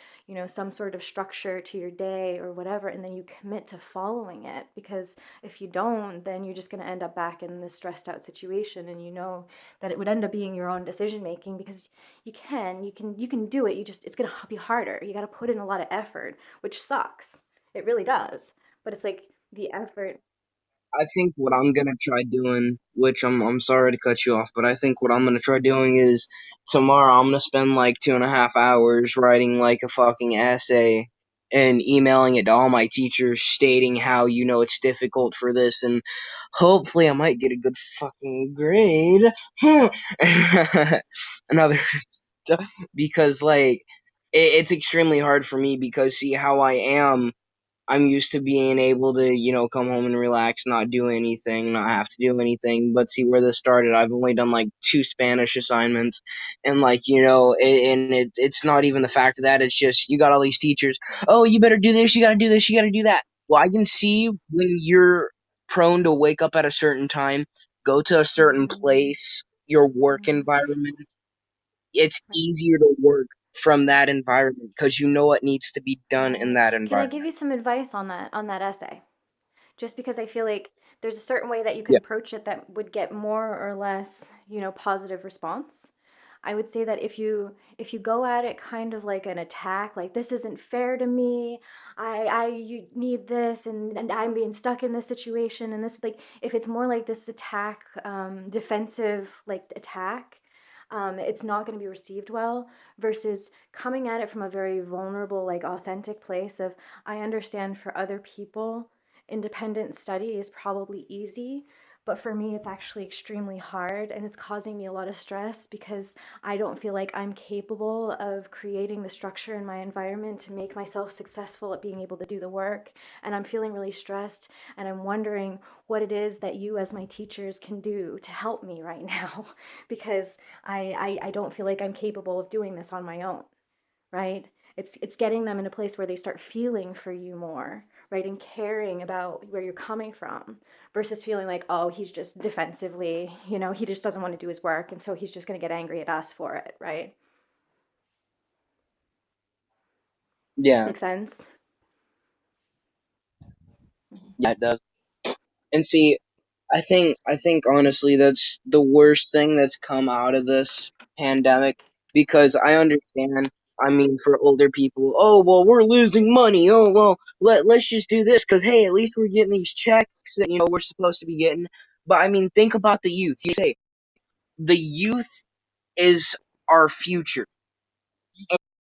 some sort of structure to your day or whatever, and then you commit to following it. Because if you don't, then you're just going to end up back in this stressed out situation, and that it would end up being your own decision making because you can do it. It's going to be harder. You got to put in a lot of effort, which sucks. It really does. But it's like the effort. I think what I'm gonna try doing, which I'm sorry to cut you off, but I think what I'm gonna try doing is tomorrow I'm gonna spend like 2.5 hours writing like a fucking essay and emailing it to all my teachers stating how it's difficult for this, and hopefully I might get a good fucking grade. Another stuff because like it's extremely hard for me because see how I am. I'm used to being able to, come home and relax, not do anything, not have to do anything. But see where this started, I've only done like two Spanish assignments, and it's not even the fact of that. It's just you got all these teachers. Oh, you better do this. You got to do this. You got to do that. Well, I can see when you're prone to wake up at a certain time, go to a certain Mm, place, your work mm, environment. It's right. easier to work from that environment because you know what needs to be done in Right. that Can I give environment. you some advice on that essay? Just because I feel like there's a certain way that you can Yeah. approach it that would get more or less, positive response. I would say that if you go at it kind of like an attack, like this isn't fair to me, you need this, and I'm being stuck in this situation, and this like if it's more like this attack, defensive like attack, it's not going to be received well. Versus coming at it from a very vulnerable, like authentic place of I understand for other people independent study is probably easy, but for me, it's actually extremely hard and it's causing me a lot of stress because I don't feel like I'm capable of creating the structure in my environment to make myself successful at being able to do the work. And I'm feeling really stressed and I'm wondering what it is that you, as my teachers, can do to help me right now because I don't feel like I'm capable of doing this on my own, right? It's getting them in a place where they start feeling for you more, right? And caring about where you're coming from versus feeling like, oh, he's just defensively, he just doesn't want to do his work. And so he's just going to get angry at us for it, right? Yeah. Make sense? Yeah, it does. And see, I think honestly that's the worst thing that's come out of this pandemic because I understand. I mean, for older people, oh well, we're losing money. Oh well, let's just do this because hey, at least we're getting these checks that we're supposed to be getting. But I mean, think about the youth. You say the youth is our future,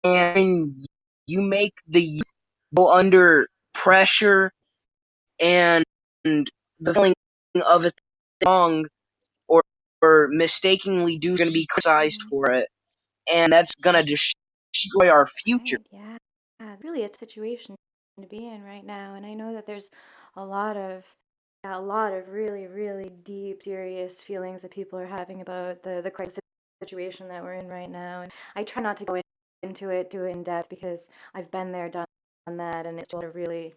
and you make the youth go under pressure and the feeling of it wrong or, or mistakenly do going to be criticized Mm, for it, and that's going to destroy our future. right. Yeah. Really a situation to be in right now. And I know that there's a lot of yeah, a lot of really, really deep, serious feelings that people are having about the crisis situation that we're in right now. And I try not to go into it too in depth because I've been there, done that, and it's a really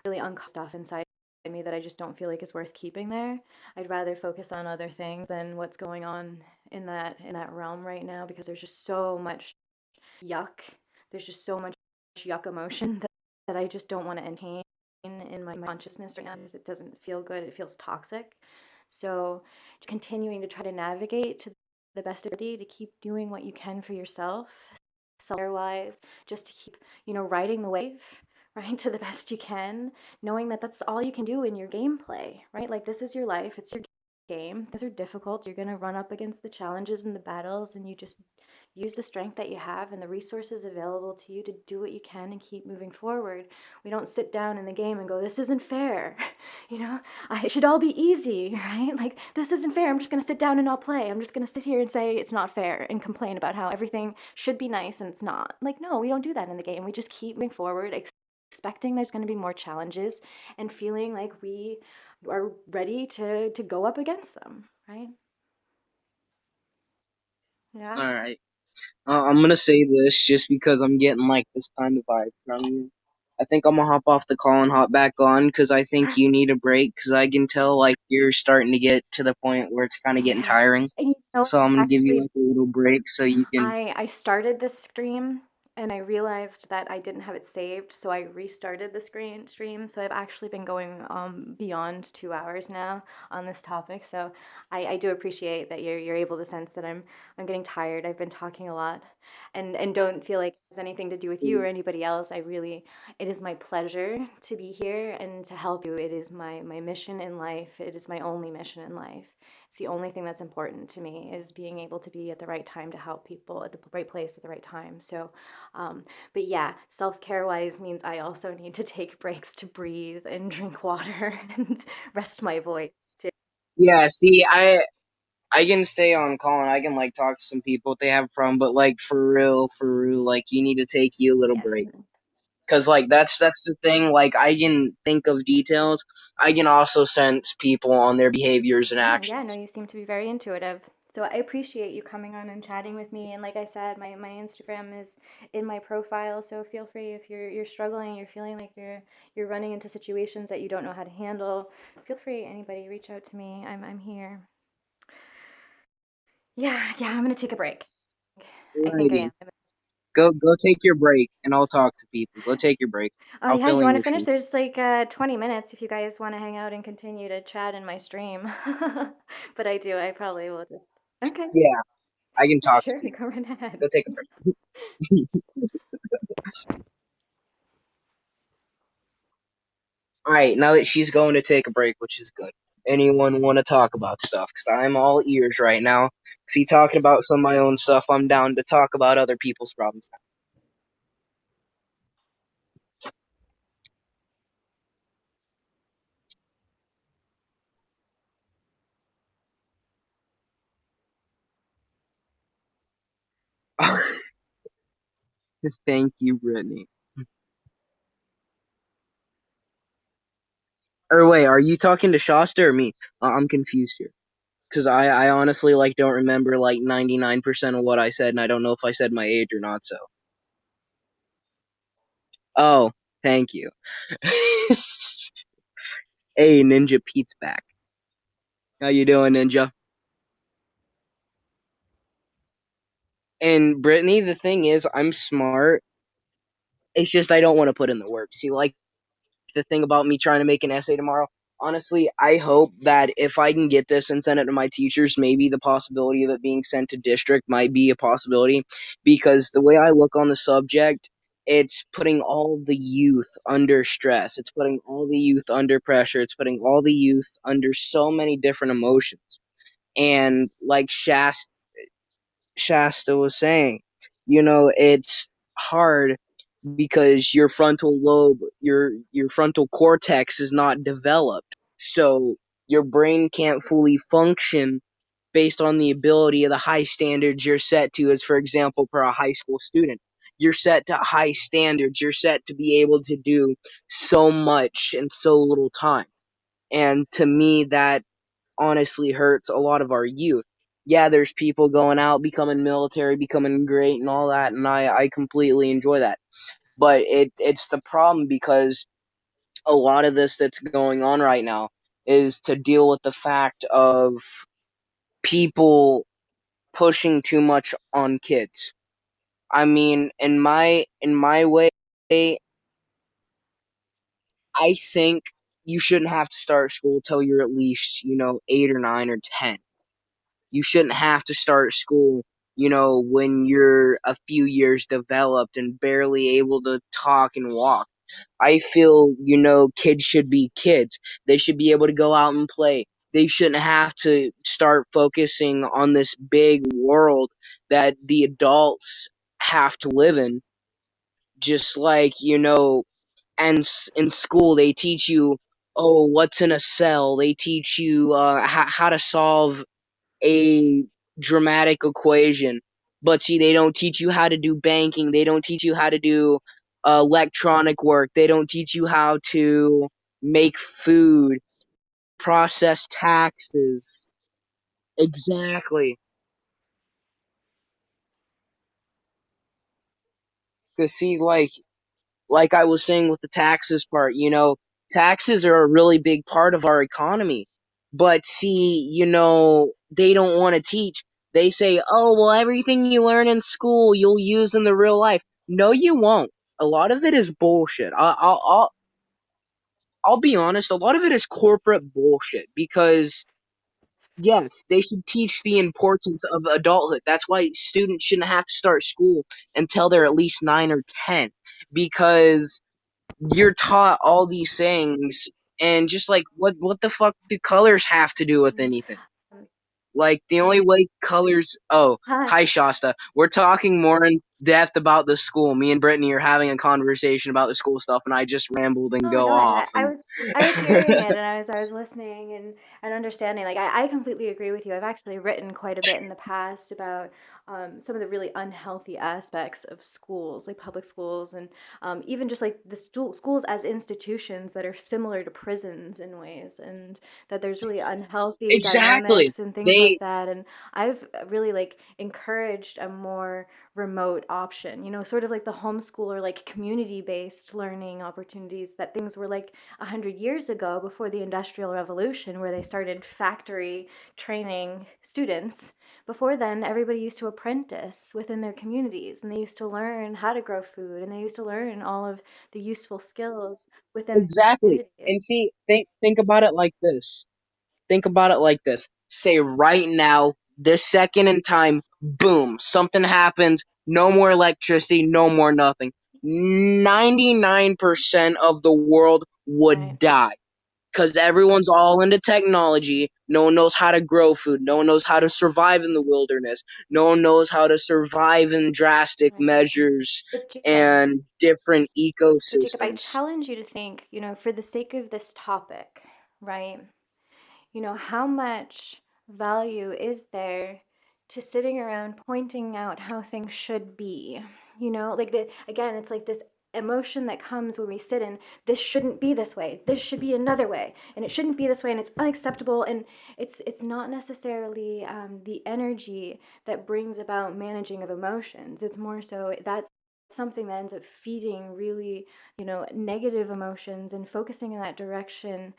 really uncomfortable stuff inside me that I just don't feel like is worth keeping there. I'd rather focus on other things than what's going on in that realm right now, because there's just so much yuck. There's just so much yuck emotion that I just don't want to entertain in my consciousness right now, because it doesn't feel good. It feels toxic. So continuing to try to navigate to the best of your ability to keep doing what you can for yourself, self-care wise, just to keep, riding the wave, right, to the best you can, knowing that that's all you can do in your gameplay, right? Like, this is your life, it's your game. Things are difficult. You're going to run up against the challenges and the battles, and you just use the strength that you have and the resources available to you to do what you can and keep moving forward. We don't sit down in the game and go, this isn't fair. It should all be easy, right? Like, this isn't fair. I'm just going to sit down and not play. I'm just going to sit here and say it's not fair and complain about how everything should be nice and it's not. Like, no, we don't do that in the game. We just keep moving forward, expecting there's going to be more challenges and feeling like we are ready to go up against them, right? Yeah. Alright. I'm gonna say this just because I'm getting like this kind of vibe from you. I think I'm gonna hop off the call and hop back on because I think you need a break because I can tell like you're starting to get to the point where it's kind of getting Yeah. tiring. And So I'm gonna give you actually, like a little break so you can. I started this stream and I realized that I didn't have it saved, so I restarted the stream. So I've actually been going beyond 2 hours now on this topic. So I do appreciate that you're able to sense that I'm getting tired. I've been talking a lot, and don't feel like it has anything to do with you or anybody else. It is my pleasure to be here and to help you. It is my mission in life. It is my only mission in life. It's the only thing that's important to me, is being able to be at the right time to help people at the right place at the right time. So, but yeah, self-care wise means I also need to take breaks to breathe and drink water and rest my voice too. Yeah, see, I can stay on call and I can like talk to some people if they have a problem, but like for real, like you need to take you a little Yes. break. Cause like that's the thing. Like I can think of details. I can also sense people on their behaviors and Yeah, no, actions. you seem to be very intuitive. So I appreciate you coming on and chatting with me. And like I said, my Instagram is in my profile. So feel free, if you're struggling, you're feeling like you're running into situations that you don't know how to handle. Feel free, anybody, reach out to me. I'm here. Yeah, I'm gonna take a break. I think I Alrighty, am. go take your break, and I'll talk to people. Go take your break. Oh I'll yeah, fill you in want to your finish? shoes. There's like 20 minutes if you guys want to hang out and continue to chat in my stream. But I probably will just. Okay, Yeah, I can talk to sure, people. go right ahead. Go take a break. All right, now that she's going to take a break, which is good. Anyone want to talk about stuff? Because I'm all ears right now. See, talking about some of my own stuff, I'm down to talk about other people's problems. Thank you, Brittany. Or wait, are you talking to Shasta or me? I'm confused here. Because I honestly like don't remember like 99% of what I said, and I don't know if I said my age or not. So, oh, thank you. Hey, Ninja Pete's back. How you doing, Ninja? And Brittany, the thing is, I'm smart. It's just I don't want to put in the work. See, like the thing about me trying to make an essay tomorrow. Honestly, I hope that if I can get this and send it to my teachers, maybe the possibility of it being sent to district might be a possibility. Because the way I look on the subject, it's putting all the youth under stress. It's putting all the youth under pressure. It's putting all the youth under so many different emotions. And like Shasta was saying, it's hard because your frontal lobe, your frontal cortex is not developed. So your brain can't fully function based on the ability of the high standards you're set to, as for example, for a high school student. You're set to high standards. You're set to be able to do so much in so little time. And to me, that honestly hurts a lot of our youth. Yeah, there's people going out, becoming military, becoming great, and all that, and I completely enjoy that. But it's the problem because a lot of this that's going on right now is to deal with the fact of people pushing too much on kids. I mean, in my way, I think you shouldn't have to start school till you're at least, 8 or 9 or 10. You shouldn't have to start school, when you're a few years developed and barely able to talk and walk. I feel, kids should be kids. They should be able to go out and play. They shouldn't have to start focusing on this big world that the adults have to live in. Just like, and in school they teach you, oh, what's in a cell. They teach you how to solve a dramatic equation. But see, they don't teach you how to do banking. They don't teach you how to do electronic work. They don't teach you how to make food, process taxes. Exactly. Because see, like I was saying with the taxes part, taxes are a really big part of our economy. But see, they don't want to teach. They say, oh, well, everything you learn in school, you'll use in the real life. No, you won't. A lot of it is bullshit. I'll be honest. A lot of it is corporate bullshit because yes, they should teach the importance of adulthood. That's why students shouldn't have to start school until they're at least 9 or 10 because you're taught all these things and just like what the fuck do colors have to do with Mm. anything? Like the only way colors oh, Hi. hi Shasta. We're talking more in depth about the school. Me and Brittany are having a conversation about the school stuff and I just rambled and Oh go no, and off I and was I was hearing it, and I was listening and understanding. Like I completely agree with you. I've actually written quite a bit in the past about some of the really unhealthy aspects of schools, like public schools, and even just like the schools as institutions that are similar to prisons in ways, and that there's really unhealthy exactly. dynamics and things like They that. And I've really like encouraged a more remote option, sort of like the homeschool or like community based learning opportunities that things were like 100 years ago before the Industrial Revolution, where they started factory training students. Before then, everybody used to apprentice within their communities and they used to learn how to grow food and they used to learn all of the useful skills within the exactly. communities. And see, think about it like this. Think about it like this. Say right now, this second in time, boom, something happens. No more electricity, no more nothing. 99% of the world Right, would die because everyone's all into technology. No one knows how to grow food. No one knows how to survive in the wilderness. No one knows how to survive in drastic right. measures But Jacob, and different I ecosystems. challenge you to think, for the sake of this topic, right? How much value is there to sitting around pointing out how things should be? Like again, it's like this emotion that comes when we sit in this shouldn't be this way. This should be another way, and it shouldn't be this way, and it's unacceptable. And it's not necessarily the energy that brings about managing of emotions. It's more so that's something that ends up feeding really negative emotions and focusing in that direction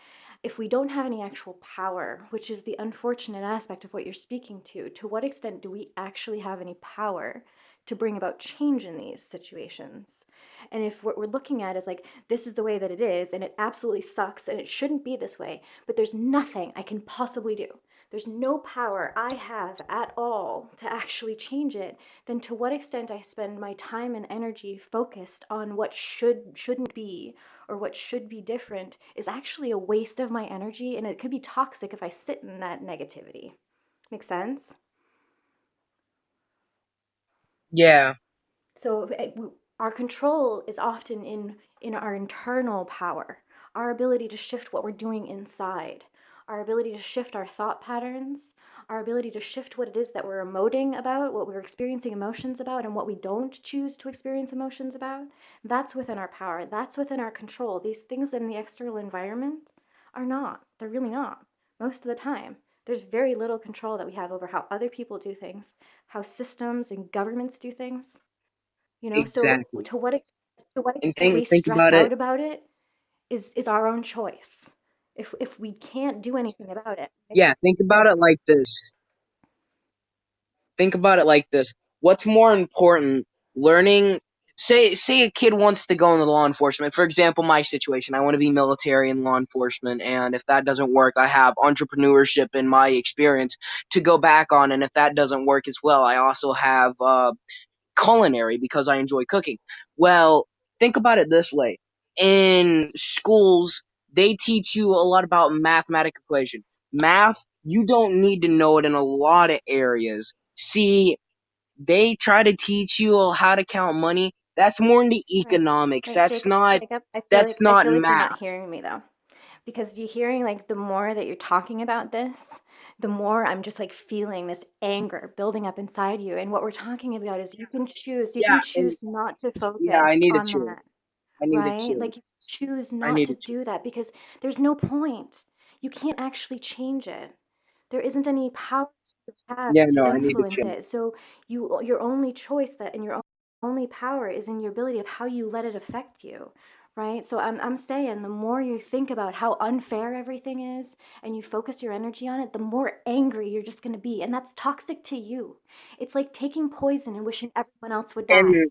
if we don't have any actual power, which is the unfortunate aspect of what you're speaking to what extent do we actually have any power to bring about change in these situations? And if what we're looking at is like, this is the way that it is, and it absolutely sucks, and it shouldn't be this way, but there's nothing I can possibly do. There's no power I have at all to actually change it, then to what extent I spend my time and energy focused on what shouldn't be or what should be different is actually a waste of my energy, and it could be toxic if I sit in that negativity. Make sense? Yeah, So our control is often in our internal power, our ability to shift what we're doing inside, our ability to shift our thought patterns, our ability to shift what it is that we're emoting about, what we're experiencing emotions about, and what we don't choose to experience emotions about. That's within our power. That's within our control. These things in the external environment are not. They're really not. Most of the time, there's very little control that we have over how other people do things, how systems and governments do things. So exactly. to what And extent we think stress about it. out about it is our own choice. If we can't do anything about it, right? Yeah, think about it like this. Think about it like this. What's more important, learning say a kid wants to go into law enforcement. For example, my situation, I want to be military and law enforcement, and if that doesn't work, I have entrepreneurship in my experience to go back on, and if that doesn't work as well, I also have culinary because I enjoy cooking. Well, think about it this way. In schools, they teach you a lot about mathematical equation. Math, you don't need to know it in a lot of areas. See, they try to teach you how to count money. That's more into Right. economics. Right, Jacob, That's I not feel like you're not math. hearing me though. Because you're hearing like the more that you're talking about this, the more I'm just like feeling this anger building up inside you. And what we're talking about is you Yeah, can and choose not to yeah, I focus need to on chill. that, I need to right? chill. Like you choose I not need to to chill. do that because there's no point. You can't actually change it. There isn't any power you have Yeah, to no, I need to influence chill. it. So your only choice that and your only power is in your ability of how you let it affect you, right? So I'm saying the more you think about how unfair everything is and you focus your energy on it, the more angry you're just going to be, and that's toxic to you. It's like taking poison and wishing everyone else would die. And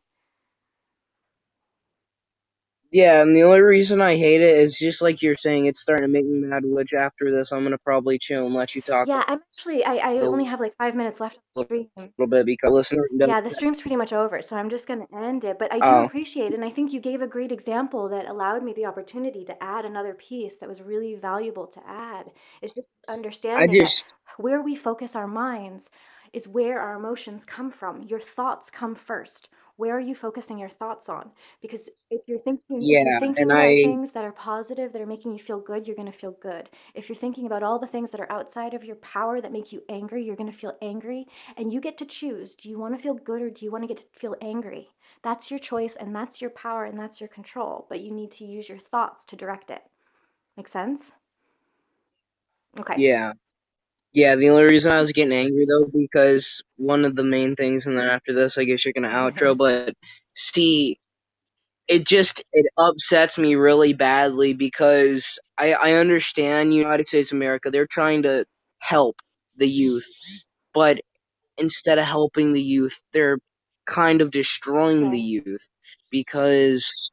yeah, and the only reason I hate it is just like you're saying, it's starting to make me mad, which after this, I'm gonna probably chill and let you talk Yeah, I'm actually I a only have like 5 minutes left on the little stream. bit because listener does. Yeah, the stream's pretty much over, so I'm just going to end it. But I do Oh, appreciate it, and I think you gave a great example that allowed me the opportunity to add another piece that was really valuable to add. It's just I understanding that just where we focus our minds is where our emotions come from. Your thoughts come first. Where are you focusing your thoughts on? Because if you're yeah, and thinking about things that are positive, that are making you feel good, you're going to feel good. If you're thinking about all the things that are outside of your power that make you angry, you're going to feel angry, and you get to choose, do you want to feel good or do you want to get to feel angry? That's your choice and that's your power and that's your control, but you need to use your thoughts to direct it. Make sense? Okay. yeah, yeah. The only reason I was getting angry though because one of the main things, and then after this, I guess you're gonna outro. But see, it upsets me really badly because I understand United States of America, they're trying to help the youth, but instead of helping the youth, they're kind of destroying the Okay. youth because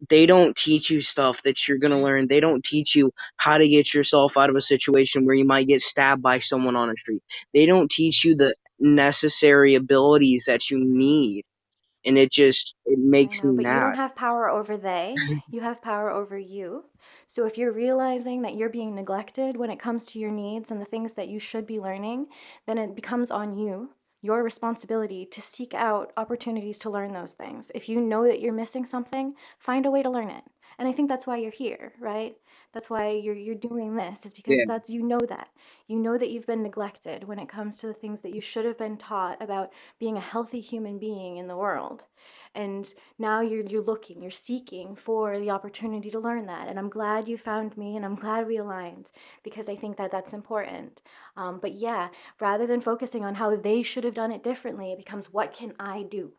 they don't teach you stuff that you're going to learn. They don't teach you how to get yourself out of a situation where you might get stabbed by someone on the street. They don't teach you the necessary abilities that you need. And it I makes know, me but you don't mad. have power over they. You have power over you. So if you're realizing that you're being neglected when it comes to your needs and the things that you should be learning, then it becomes on you, your responsibility to seek out opportunities to learn those things. If you know that you're missing something, find a way to learn it. And I think that's why you're here, right? That's why you're doing this, is because Yeah. that's you know that. You know that you've been neglected when it comes to the things that you should have been taught about being a healthy human being in the world. And now you're looking, you're seeking for the opportunity to learn that. And I'm glad you found me, and I'm glad we aligned because I think that that's important. But yeah, rather than focusing on how they should have done it differently, it becomes what can I do?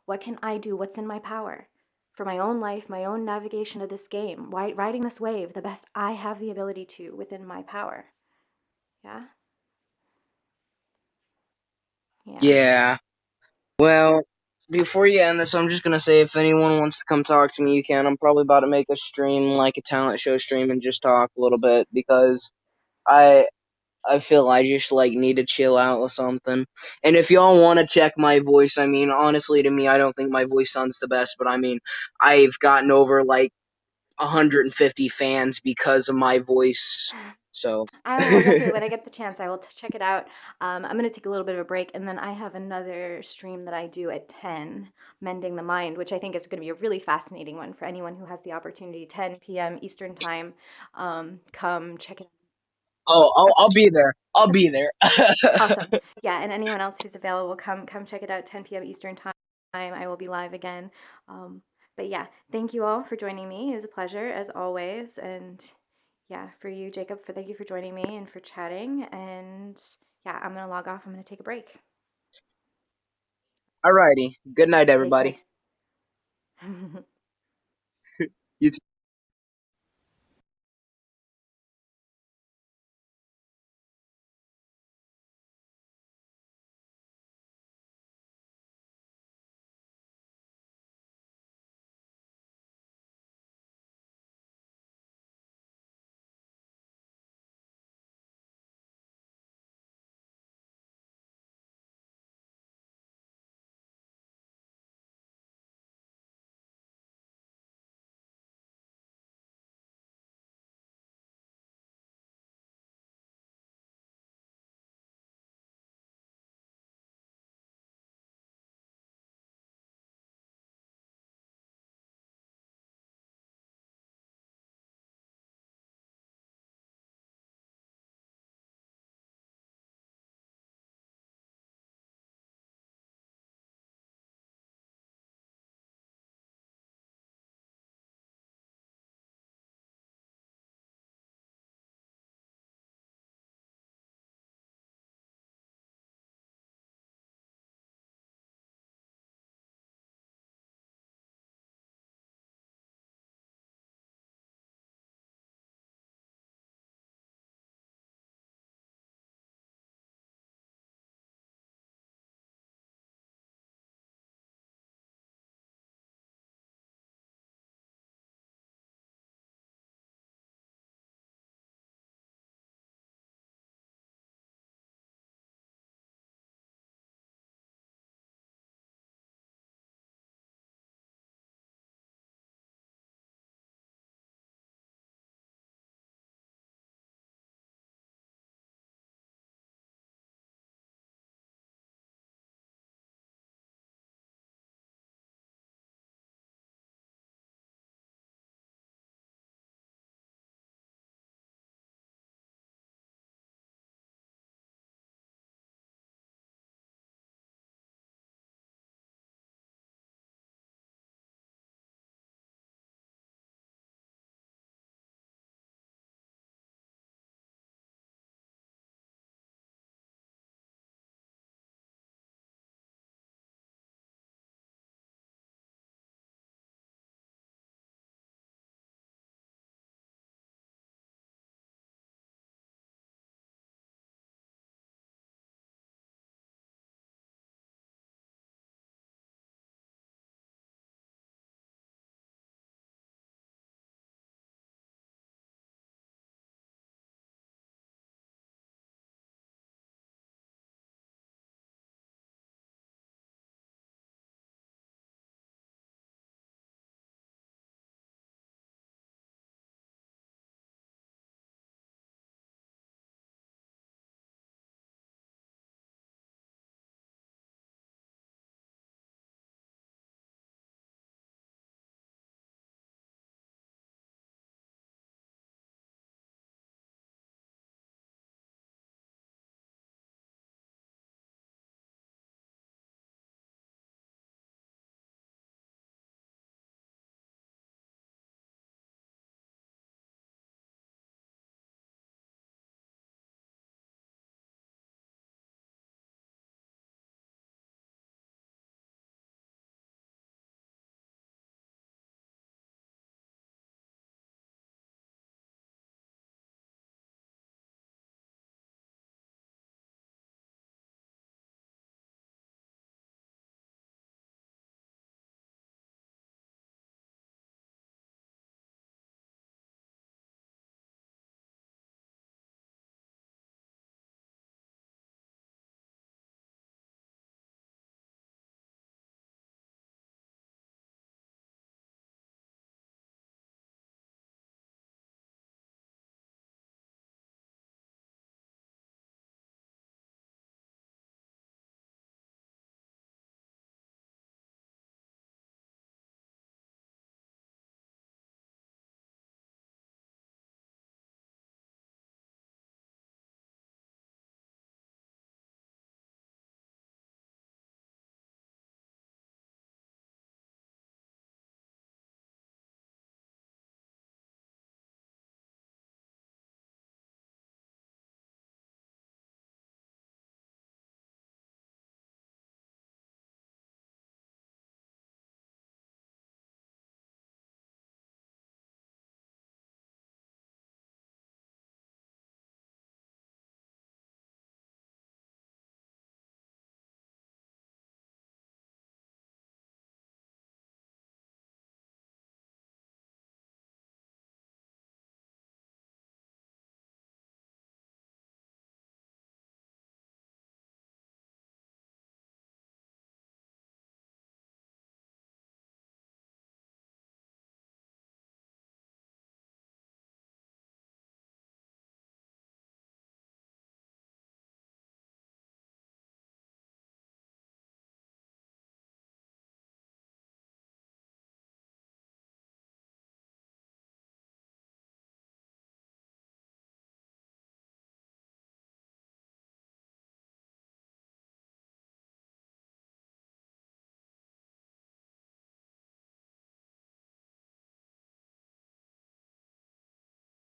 What can I do? What's in my power? For my own life, my own navigation of this game, riding this wave the best I have the ability to within my power. Yeah? Yeah. Yeah. Well, before you end this, I'm just gonna say if anyone wants to come talk to me, you can. I'm probably about to make a stream, like a talent show stream, and just talk a little bit because I I feel I just like need to chill out with something. And if y'all want to check my voice, I mean, honestly, to me, I don't think my voice sounds the best, but I mean, I've gotten over like 150 fans because of my voice. So, I will definitely, when I get the chance, I will check it out. I'm going to take a little bit of a break, and then I have another stream that I do at 10, Mending the Mind, which I think is going to be a really fascinating one for anyone who has the opportunity. 10 p.m. Eastern Time. Come check it I'll be there. I'll be there. out. Awesome. Yeah, and anyone else who's available, come check it out. 10 p.m. Eastern Time. I will be live again. Um, but yeah, thank you all for joining me. It was a pleasure as always, and yeah, for you, Jacob, for thank you for joining me and for chatting. And yeah, I'm gonna log off. I'm gonna take a break. Alrighty. Good night, Take everybody. care.